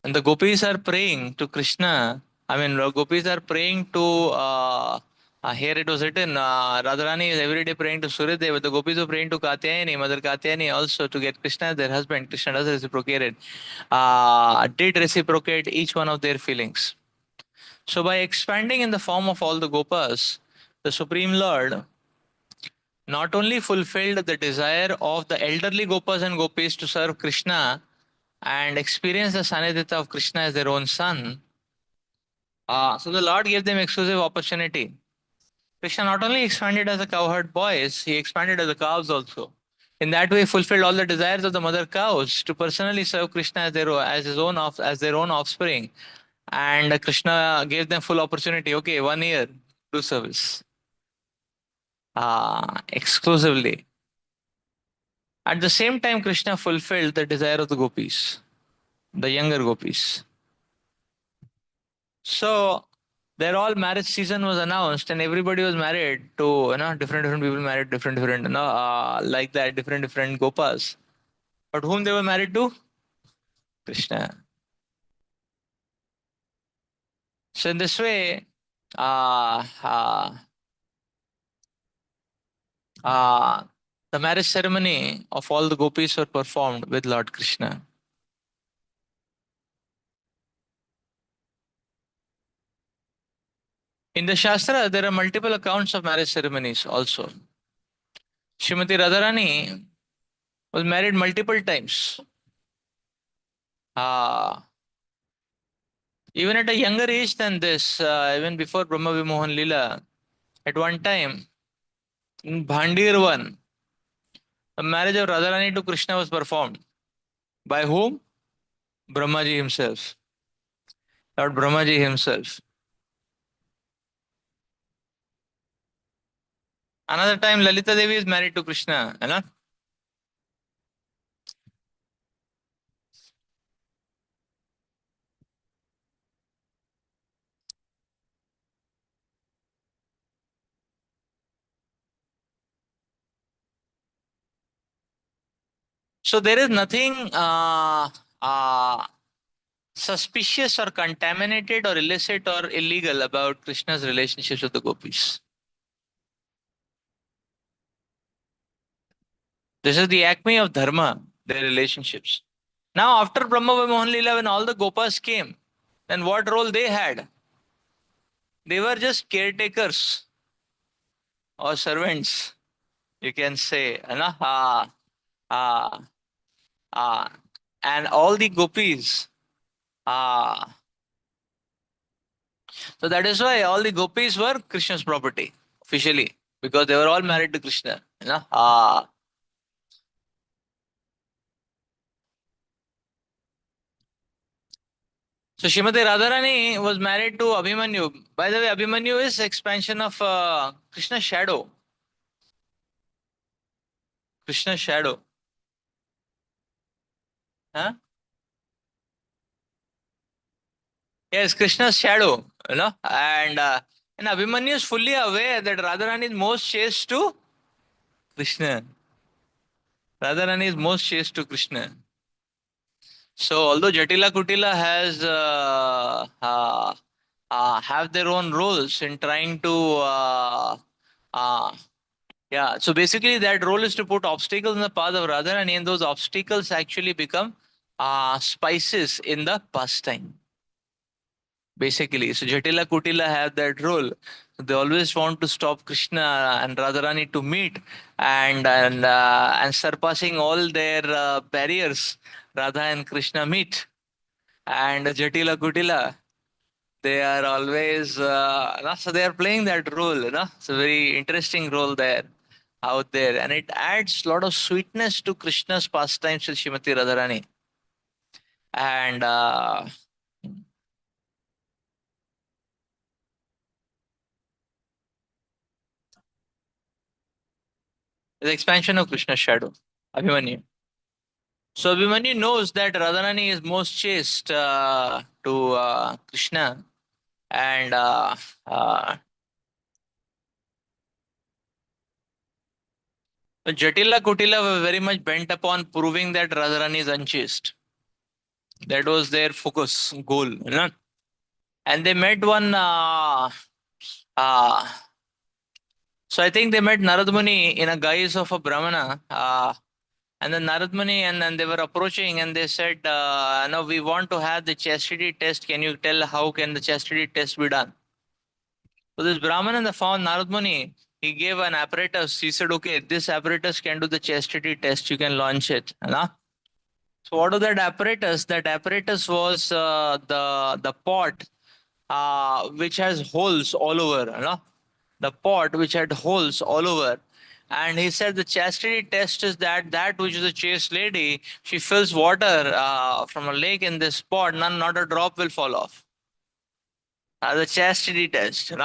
and the gopis are praying to Krishna. I mean, gopis are praying to. Here it was written, Radharani is every day praying to Suryadeva. The gopis are praying to Katyayani, Mother Katyayani also to get Krishna as their husband. Krishna does reciprocate it. Did reciprocate each one of their feelings. So by expanding in the form of all the gopas, the Supreme Lord not only fulfilled the desire of the elderly gopas and gopis to serve Krishna and experience the Sanidhya of Krishna as their own son, so the Lord gave them exclusive opportunity. Krishna not only expanded as a cowherd boys, he expanded as a cows also. In that way, he fulfilled all the desires of the mother cows to personally serve Krishna as their own offspring. And Krishna gave them full opportunity. Okay, 1 year, do service exclusively. At the same time, Krishna fulfilled the desire of the gopis, the younger gopis. So their all marriage season was announced, and everybody was married to different people married different like that different gopas. But whom they were married to? Krishna. So in this way, uh, uh, uh, the marriage ceremony of all the gopis were performed with Lord Krishna. In the Shastra, there are multiple accounts of marriage ceremonies also. Srimati Radharani was married multiple times. Even at a younger age than this, even before Brahma Vimohan Lila, at one time, in Bhandirvan, the marriage of Radharani to Krishna was performed. By whom? Brahmaji himself. Lord Brahmaji himself. Another time, Lalita Devi is married to Krishna. You know? So there is nothing suspicious or contaminated or illicit or illegal about Krishna's relationships with the gopis. This is the acme of dharma, their relationships. Now, after Brahma Vimohan Lila, when all the gopas came, then what role they had? They were just caretakers or servants, you can say. And all the gopis. So that is why all the gopis were Krishna's property, officially, because they were all married to Krishna. So Srimati Radharani was married to Abhimanyu. By the way, Abhimanyu is expansion of Krishna's shadow. Krishna's shadow. Huh? Yes, Krishna's shadow, and Abhimanyu is fully aware that Radharani is most chaste to Krishna. Radharani is most chaste to Krishna. So although Jatila Kutila has have their own roles in trying to yeah, so basically that role is to put obstacles in the path of Radharani, and those obstacles actually become spices in the pastime. Basically, so Jatila Kutila have that role. They always want to stop Krishna and Radharani to meet, and surpassing all their barriers, Radha and Krishna meet. And Jatila Kutila, they are always so they are playing that role. It's a very interesting role there, out there, and it adds a lot of sweetness to Krishna's pastimes with Srimati Radharani. And the expansion of Krishna's shadow, Abhimanyu. So Abhimanyu knows that Radharani is most chaste to Krishna, and Jatila Kutila were very much bent upon proving that Radharani is unchaste. That was their focus goal, you know? And they met one. Uh, so I think they met Narad Muni in a guise of a Brahmana. And then Narad Muni, and then they were approaching, and they said, "No, we want to have the chastity test. Can you tell how can the chastity test be done?" So this Brahmana found Narad Muni. He gave an apparatus. He said, "Okay, this apparatus can do the chastity test. You can launch it." So what was that apparatus? That apparatus was the pot which has holes all over. The pot which had holes all over. And he said the chastity test is that which is a chaste lady, she fills water from a lake in this pot, not a drop will fall off. The chastity test. And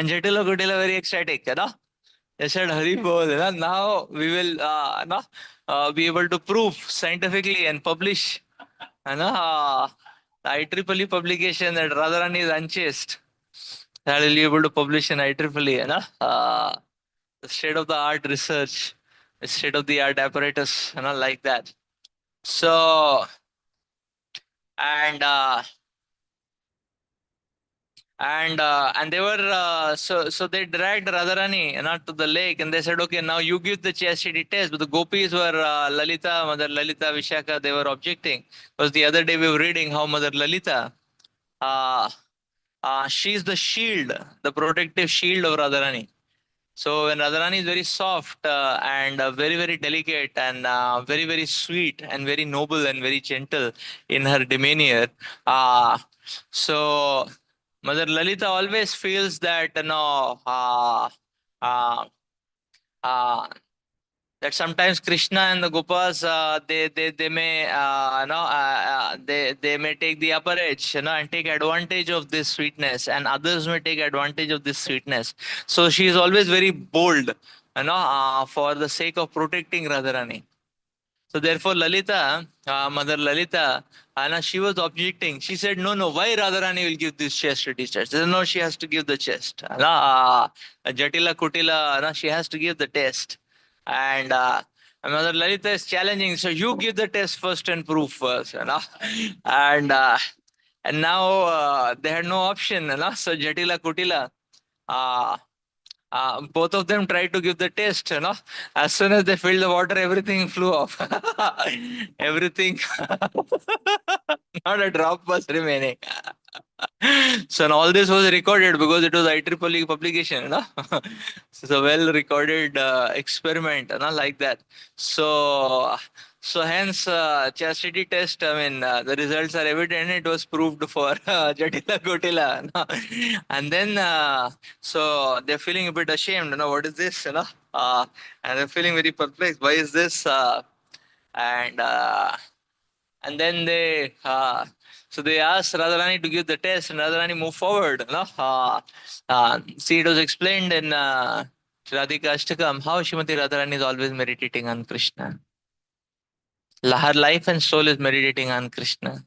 Jatila Kutila very ecstatic. They said, Hari Bol, now we will be able to prove scientifically and publish the IEEE publication that Radharani is unchaste. That will be able to publish in IEEE, the state of the art research, the state of the art apparatus, like that. So, and and they were so they dragged Radharani to the lake, and they said, okay, now you give the chastity test. But the gopis were Lalita, Mother Lalita, Vishaka, they were objecting, because the other day we were reading how Mother Lalita, she's the shield, the protective shield of Radharani. So when Radharani is very soft and very, very delicate and very, very sweet and very noble and very gentle in her demeanor, so Mother Lalita always feels that, uh, uh, that sometimes Krishna and the Gopas they may they may take the upper edge, and take advantage of this sweetness, and others may take advantage of this sweetness. So she is always very bold, for the sake of protecting Radharani. So therefore, Lalita, Mother Lalita, she was objecting. She said, "No, no. Why Radharani will give this chastity test? No, she has to give the chest. Jatila Kutila, she has to give the test." And Mother Lalita is challenging. So you give the test first and prove first. And and now they had no option. So Jatila Kutila. Uh, both of them tried to give the test. As soon as they filled the water, everything flew off. Everything, not a drop was remaining. So and all this was recorded because it was IEEE publication. It's a well recorded experiment, like that. So hence chastity test, I mean, the results are evident. It was proved for Jatila Kotila. And then so they're feeling a bit ashamed. What is this? And they're feeling very perplexed. Why is this? And then so they asked Radharani to give the test, and Radharani moved forward. See, it was explained in Radhika Ashtakam how Srimati Radharani is always meditating on Krishna. Her life and soul is meditating on Krishna.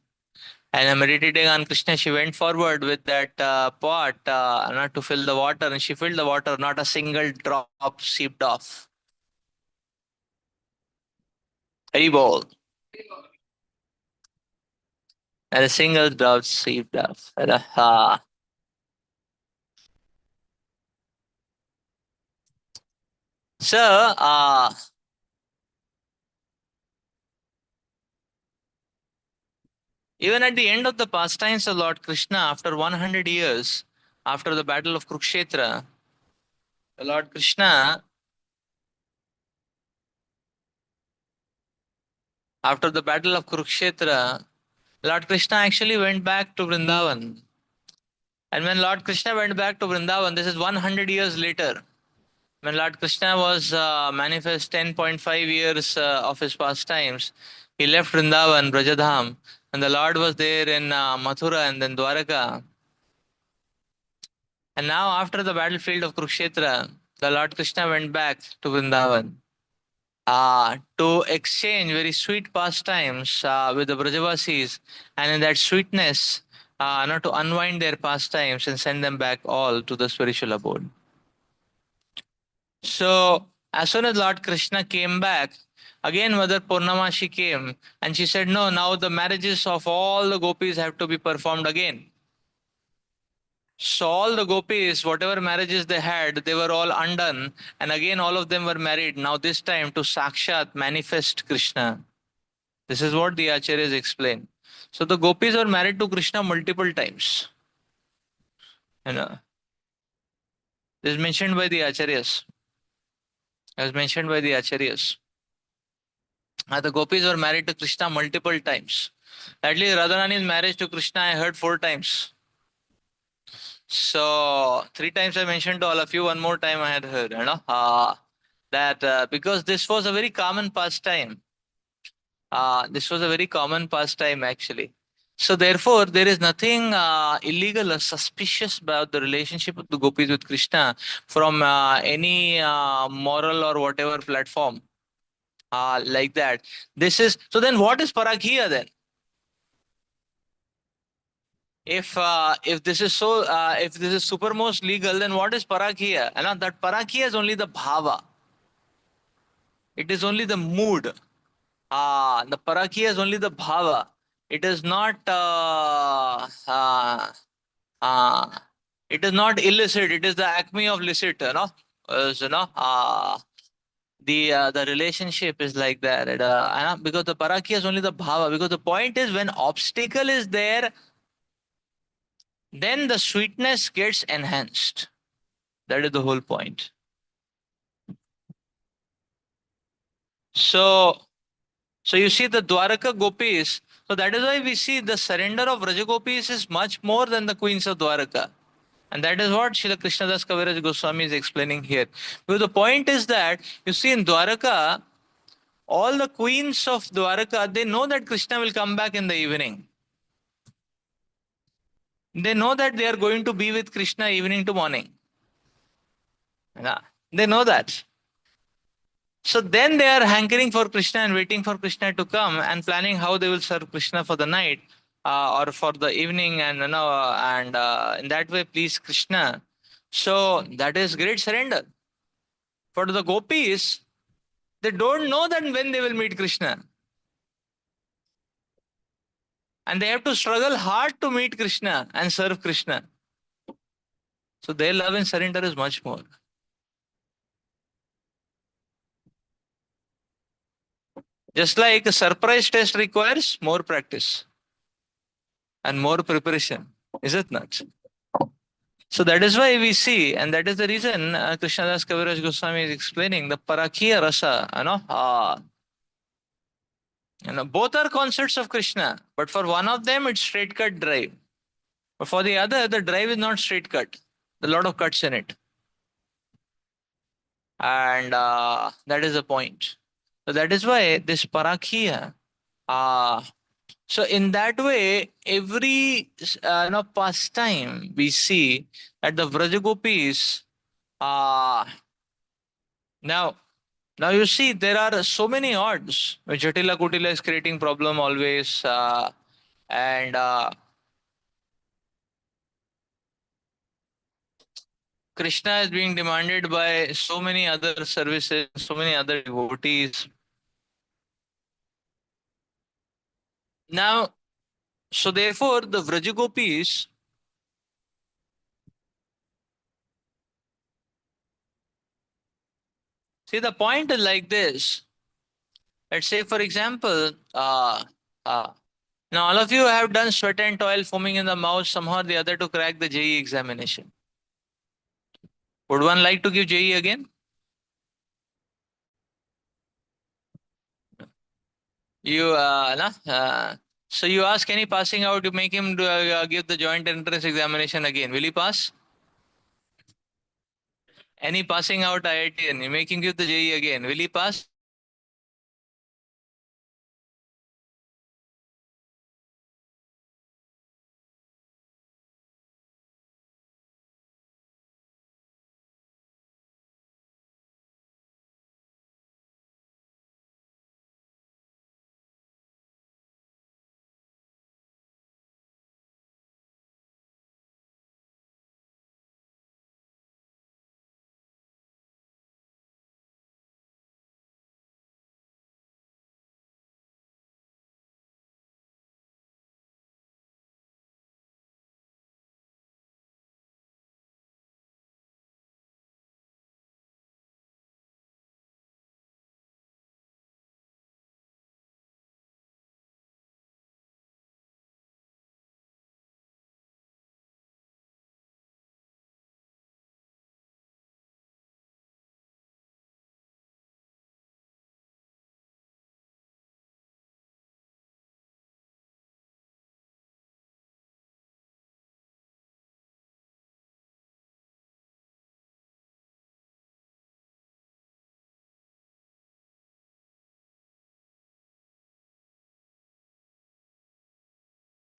And meditating on Krishna, she went forward with that pot not to fill the water, and she filled the water, not a single drop seeped off. Very bold. And a single drop seeped off. So, even at the end of the pastimes of Lord Krishna, after 100 years, after the battle of Kurukshetra, Lord Krishna, after the battle of Kurukshetra, Lord Krishna actually went back to Vrindavan. And when Lord Krishna went back to Vrindavan, this is 100 years later, when Lord Krishna was manifest 10.5 years of his pastimes, he left Vrindavan, Brajadham, And the Lord was there in Mathura and then Dwaraka. And now, after the battlefield of Kurukshetra, the Lord Krishna went back to Vrindavan to exchange very sweet pastimes with the Brajavasis, and in that sweetness, not to unwind their pastimes and send them back all to the spiritual abode. So, as soon as Lord Krishna came back, again Mother Purnama she came and she said, no, now the marriages of all the gopis have to be performed again. So all the gopis, whatever marriages they had, they were all undone, and again all of them were married. Now this time to Sakshat manifest Krishna. This is what the Acharyas explain. So the gopis were married to Krishna multiple times. You know, this is mentioned by the Acharyas. As mentioned by the Acharyas. The gopis were married to Krishna multiple times. At least Radharani's marriage to Krishna I heard 4 times. So 3 times I mentioned to all of you, one more time I had heard, that because this was a very common pastime. This was a very common pastime actually. So therefore, there is nothing illegal or suspicious about the relationship of the gopis with Krishna from any moral or whatever platform like that. This is so. Then what is parakhiya then? If this is so, if this is supermost legal, then what is parakhiya? And that parakhiya is only the bhava. It is only the mood. The parakhiya is only the bhava. It is not. It is not illicit. It is the acme of licit. The relationship is like that. Because the parakhiya is only the bhava. Because the point is when obstacle is there, then the sweetness gets enhanced. That is the whole point. So you see the Dwaraka gopis. So that is why we see the surrender of Raja gopis is much more than the queens of Dwaraka. And that is what Srila Krishnadas Kaviraj Goswami is explaining here. Because the point is that, you see in Dwaraka, all the queens of Dwaraka, they know that Krishna will come back in the evening. They know that they are going to be with Krishna evening to morning. Yeah. They know that. So then they are hankering for Krishna and waiting for Krishna to come and planning how they will serve Krishna for the night or for the evening, and in that way please Krishna. So that is great surrender. For the gopis, they don't know that when they will meet Krishna. And they have to struggle hard to meet Krishna and serve Krishna. So their love and surrender is much more. Just like a surprise test requires more practice and more preparation, is it not? So that is why we see, and that is the reason Krishnadas Kaviraj Goswami is explaining the Parakhiya Rasa. Both are concepts of Krishna, but for one of them it's straight cut drive. But for the other, the drive is not straight cut. There are a lot of cuts in it. And that is the point. So that is why this Parakhiya, so in that way, every pastime we see that the Vrajagopis, now you see there are so many odds. Jatila Kutila is creating problem always, and Krishna is being demanded by so many other services, so many other devotees. Now, so therefore, the Vrajagopis, see the point is like this. Let's say, for example, now all of you have done sweat and toil, foaming in the mouth, somehow or the other to crack the JEE examination. Would one like to give JEE again? You, so you ask any passing out, you make him give the joint entrance examination again. Will he pass? Any passing out IITian, you make him give the JEE again. Will he pass?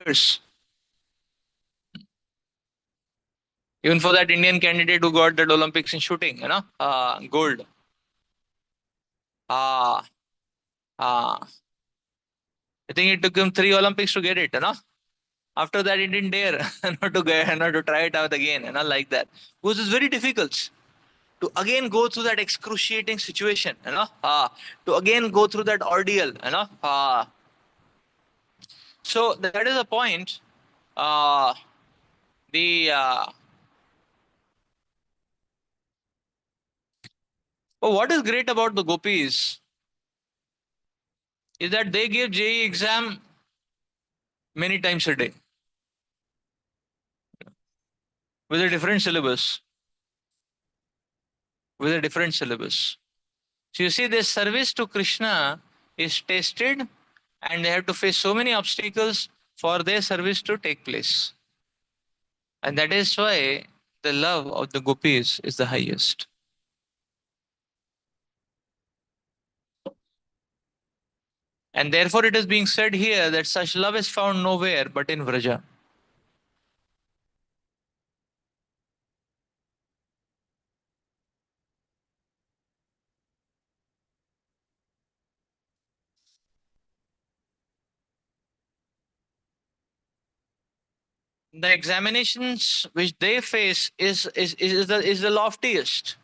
years. Even for that Indian candidate who got that Olympics in shooting, gold. Uh, uh, I think it took him 3 Olympics to get it. After that, he didn't dare not to try it out again, like that. Because it's very difficult to again go through that excruciating situation, to again go through that ordeal. So that is a point. Uh, the What is great about the gopis is that they give JEE exam many times a day with a different syllabus, with a different syllabus. So you see, their service to Krishna is tested, and they have to face so many obstacles for their service to take place. And that is why the love of the gopis is the highest. And therefore it is being said here that such love is found nowhere but in Vraja. The examinations which they face is the loftiest,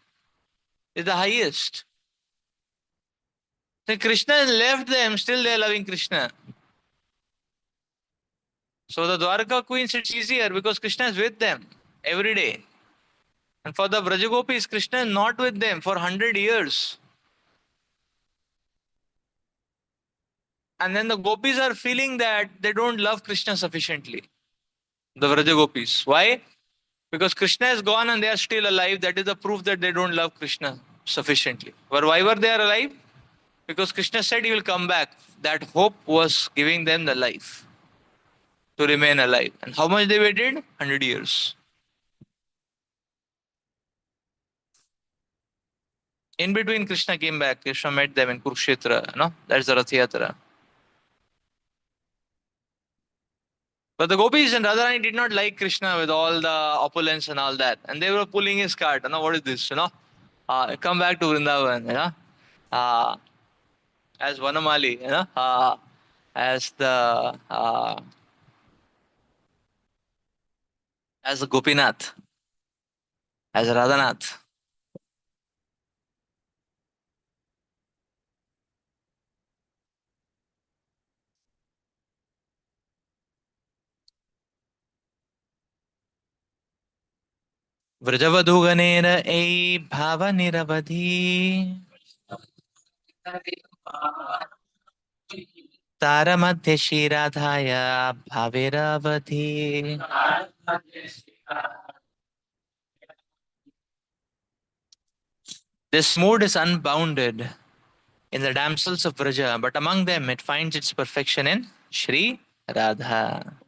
is the highest. So Krishna left them, still they are loving Krishna. So the Dwarka queens, it's easier because Krishna is with them every day. And for the Vrajagopis, Krishna is not with them for 100 years. And then the gopis are feeling that they don't love Krishna sufficiently. The Vrajagopis. Why? Because Krishna is gone and they are still alive. That is the proof that they don't love Krishna sufficiently. But why were they are alive? Because Krishna said he will come back. That hope was giving them the life to remain alive. And how much they waited? 100 years. In between, Krishna came back. Krishna met them in Kurukshetra. That's the Rath Yatra. But the gopis and Radharani did not like Krishna with all the opulence and all that. And they were pulling his cart. What is this? Come back to Vrindavan. Uh, as Vanamali. As the Gopinath. As Radhanath. व्रजवधूगणेन ऐ भाव निरवधि तार मध्य श्रीराधाय भावेरवधि. This mood is unbounded in the damsels of Vraja, but among them it finds its perfection in Shri Radha.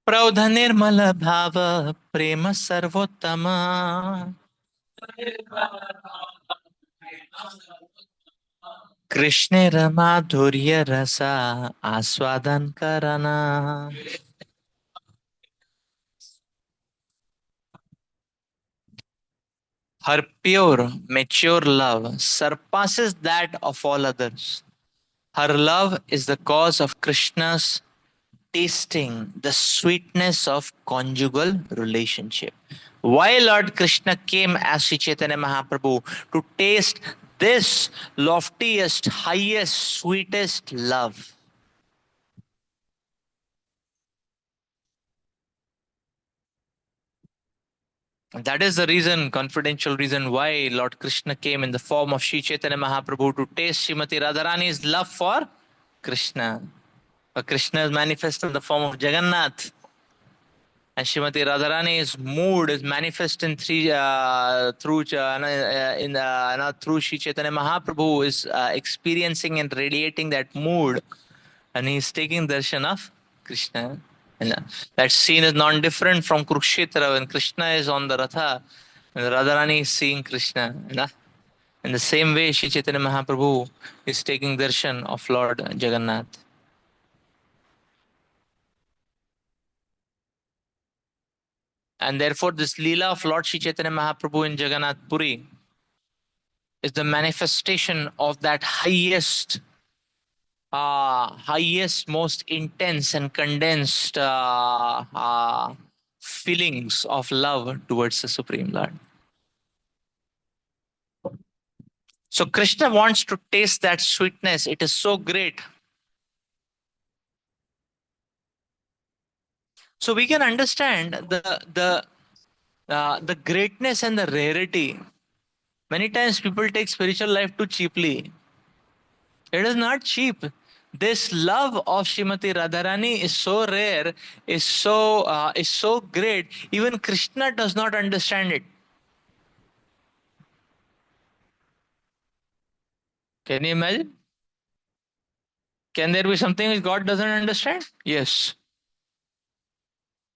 प्रौध निर्मल भाव प्रेम सर्वोत्तम कृष्णेर माधुर्य रसा आस्वादन करना. Her pure, mature love surpasses that of all others. Her love is the cause of Krishna's tasting the sweetness of conjugal relationship. Why Lord Krishna came as Sri Chaitanya Mahaprabhu? To taste this loftiest, highest, sweetest love. That is the reason, confidential reason, why Lord Krishna came in the form of Sri Chaitanya Mahaprabhu to taste Srimati Radharani's love for Krishna. But Krishna is manifest in the form of Jagannath. And Srimati Radharani's mood is manifest in three through through Sri Chaitanya Mahaprabhu is experiencing and radiating that mood, and he's taking darshan of Krishna. And that scene is non-different from Kurukshetra when Krishna is on the Ratha and Radharani is seeing Krishna. In the same way, Sri Chaitanya Mahaprabhu is taking darshan of Lord Jagannath. And therefore, this lila of Lord Sri Chaitanya Mahaprabhu in Jagannath Puri is the manifestation of that highest, most intense and condensed feelings of love towards the Supreme Lord. So Krishna wants to taste that sweetness. It is so great. So we can understand the greatness and the rarity. Many times people take spiritual life too cheaply. It is not cheap. This love of Srimati Radharani is so rare, is so great. Even Krishna does not understand it. Can you imagine? Can there be something which God doesn't understand? Yes.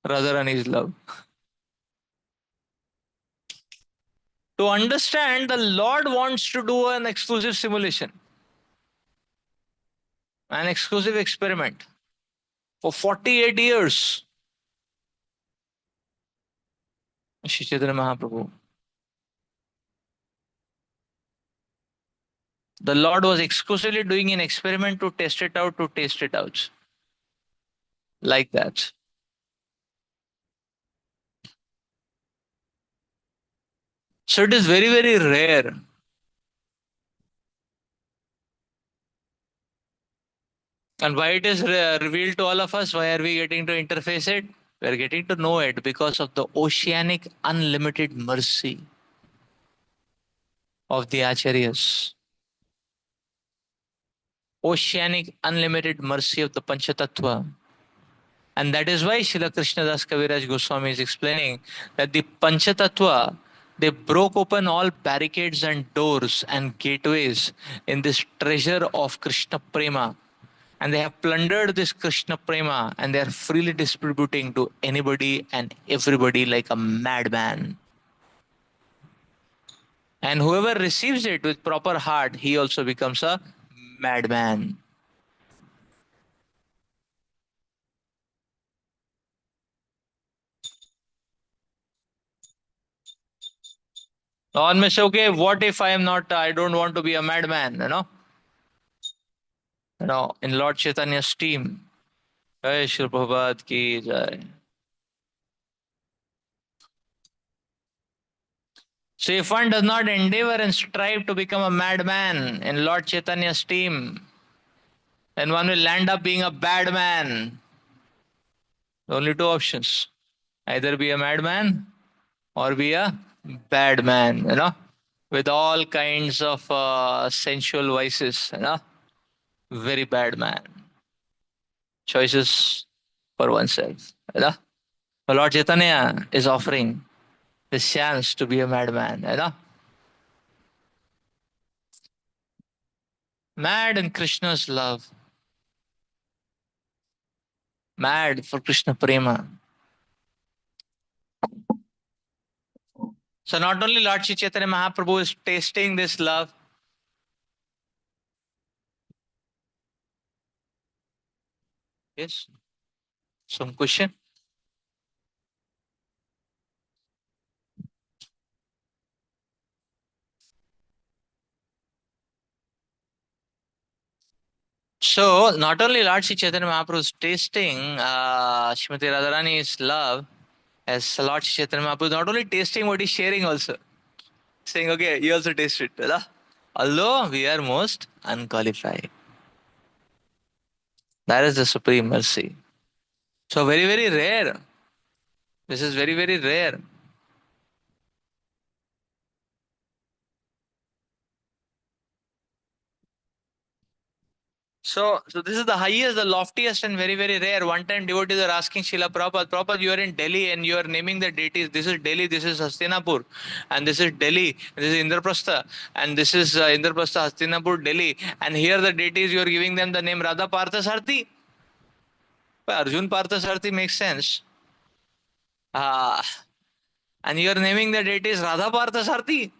Radharani's love. To understand, the Lord wants to do an exclusive simulation, an exclusive experiment for 48 years. Shri Chaitanya Mahaprabhu. The Lord was exclusively doing an experiment to test it out, to taste it out. Like that. So it is very, very rare. And why it is revealed to all of us? Why are we getting to interface it? We are getting to know it because of the oceanic, unlimited mercy of the Acharyas. Oceanic, unlimited mercy of the Panchatattva. And that is why Srila Krishnadas Kaviraj Goswami is explaining that the Panchatattva, they broke open all barricades and doors and gateways in this treasure of Krishna Prema. And they have plundered this Krishna Prema and they are freely distributing to anybody and everybody like a madman. And whoever receives it with proper heart, he also becomes a madman. Now one may say, okay, what if I am not, I don't want to be a madman, in Lord Chaitanya's team. Jai Shri Prabhupada ki jai. So if one does not endeavor and strive to become a madman in Lord Chaitanya's team, then one will land up being a bad man. Only two options. Either be a madman or be a bad man, with all kinds of sensual vices, very bad man. Choices for oneself, So Lord Chaitanya is offering this chance to be a madman, Mad in Krishna's love, mad for Krishna Prema. So not only Lord Shri Chaitanya Mahaprabhu is tasting this love, yes, some question. So not only Lord Shri Chaitanya Mahaprabhu is tasting Srimati Radharani's love, as Lord Shri Chaitanya Mahaprabhu is not only tasting what he's sharing also, saying, okay, you also taste it, although we are most unqualified. That is the supreme mercy. So very, very rare. This is very, very rare. So this is the highest, the loftiest, and very, very rare. One time devotees are asking Srila Prabhupada, Prabhupada, you are in Delhi and you are naming the deities. This is Delhi, this is Hastinapur, and this is Delhi, this is Indraprastha, and this is Indraprastha, Hastinapur, Delhi. And here the deities, you are giving them the name Radha Partha Sarthi. Arjun Partha Sarthi makes sense. Ah, and you are naming the deities Radha Partha Sarthi.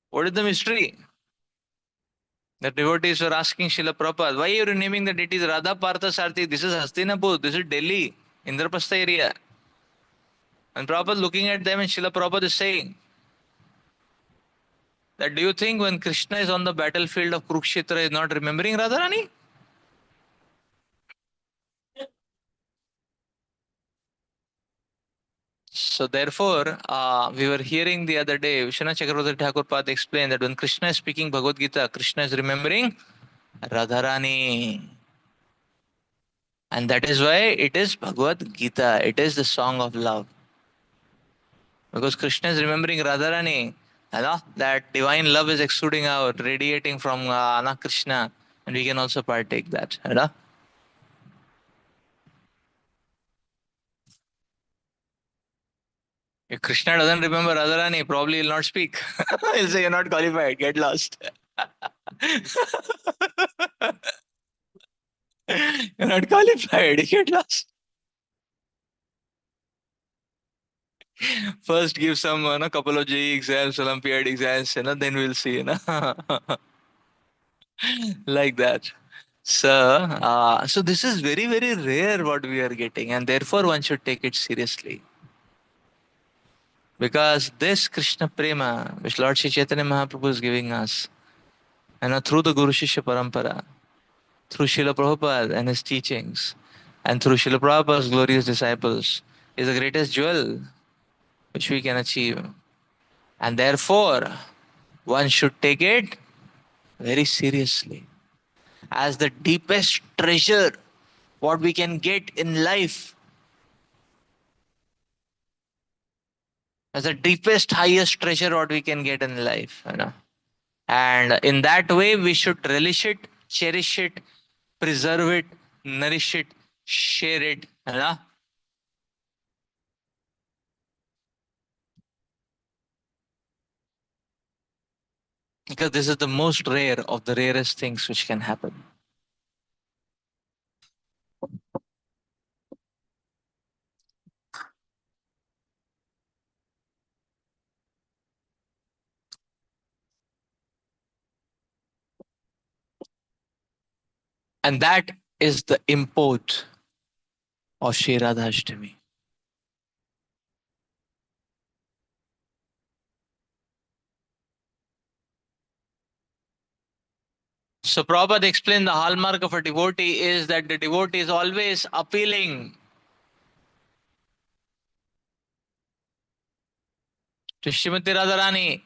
What is the mystery? The devotees were asking Srila Prabhupada, why are you naming the deities Radha Partha Sarthi? This is Hastinapur, this is Delhi, Indraprastha area. And Prabhupada looking at them and Srila Prabhupada is saying that do you think when Krishna is on the battlefield of Kurukshetra is not remembering Radharani? So therefore, we were hearing the other day, Vishwanath Chakravarti Thakur Pad explained that when Krishna is speaking Bhagavad Gita, Krishna is remembering Radharani. And that is why it is Bhagavad Gita. It is the song of love. Because Krishna is remembering Radharani. You know, that divine love is exuding out, radiating from Krishna. And we can also partake that. You know? If Krishna doesn't remember Radharani, probably he'll not speak. He'll say, you're not qualified, get lost. You're not qualified, get lost. First give some couple of JEE exams, Olympiad exams, then we'll see, like that. So this is very, very rare what we are getting, and therefore one should take it seriously. Because this Krishna Prema, which Lord Shri Chaitanya Mahaprabhu is giving us, through the Guru Shishya Parampara, through Srila Prabhupada and his teachings, and through Srila Prabhupada's glorious disciples, is the greatest jewel which we can achieve. And therefore, one should take it very seriously as the deepest treasure what we can get in life, as the deepest, highest treasure what we can get in life. And in that way, we should relish it, cherish it, preserve it, nourish it, share it. Because this is the most rare of the rarest things which can happen. And that is the import of Shri Radhashtami. So Prabhupada explained the hallmark of a devotee is that the devotee is always appealing to Srimati Radharani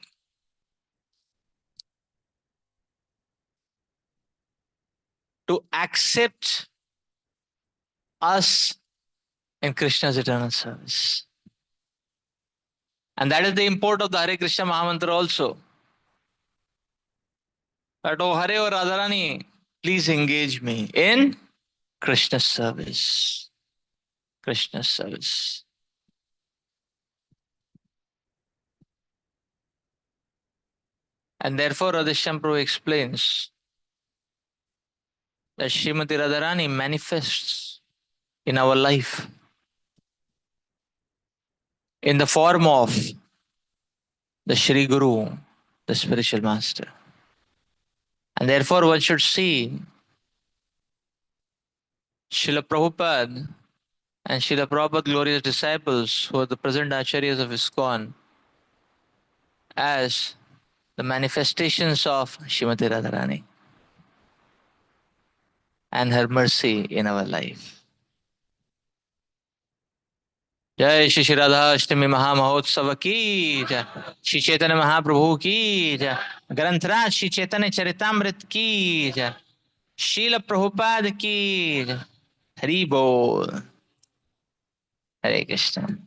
to accept us in Krishna's eternal service. And that is the import of the Hare Krishna Mahamantra also. That, oh Hare or Radharani, please engage me in Krishna's service. Krishna's service. And therefore Radhashtami Prabhu explains that Srimati Radharani manifests in our life in the form of the Shri Guru, the spiritual master. And therefore one should see Srila Prabhupada and Srila Prabhupada glorious disciples who are the present acharyas of ISKCON as the manifestations of Srimati Radharani and her mercy in our life. जय श्री श्री राधाष्टमी महामहोत्सव की जय, श्री चैतन्य महाप्रभु की जय, ग्रंथराज श्री चैतन्य चरितामृत की जय, शील प्रभुपाद की जय, हरि बोल, हरे कृष्ण।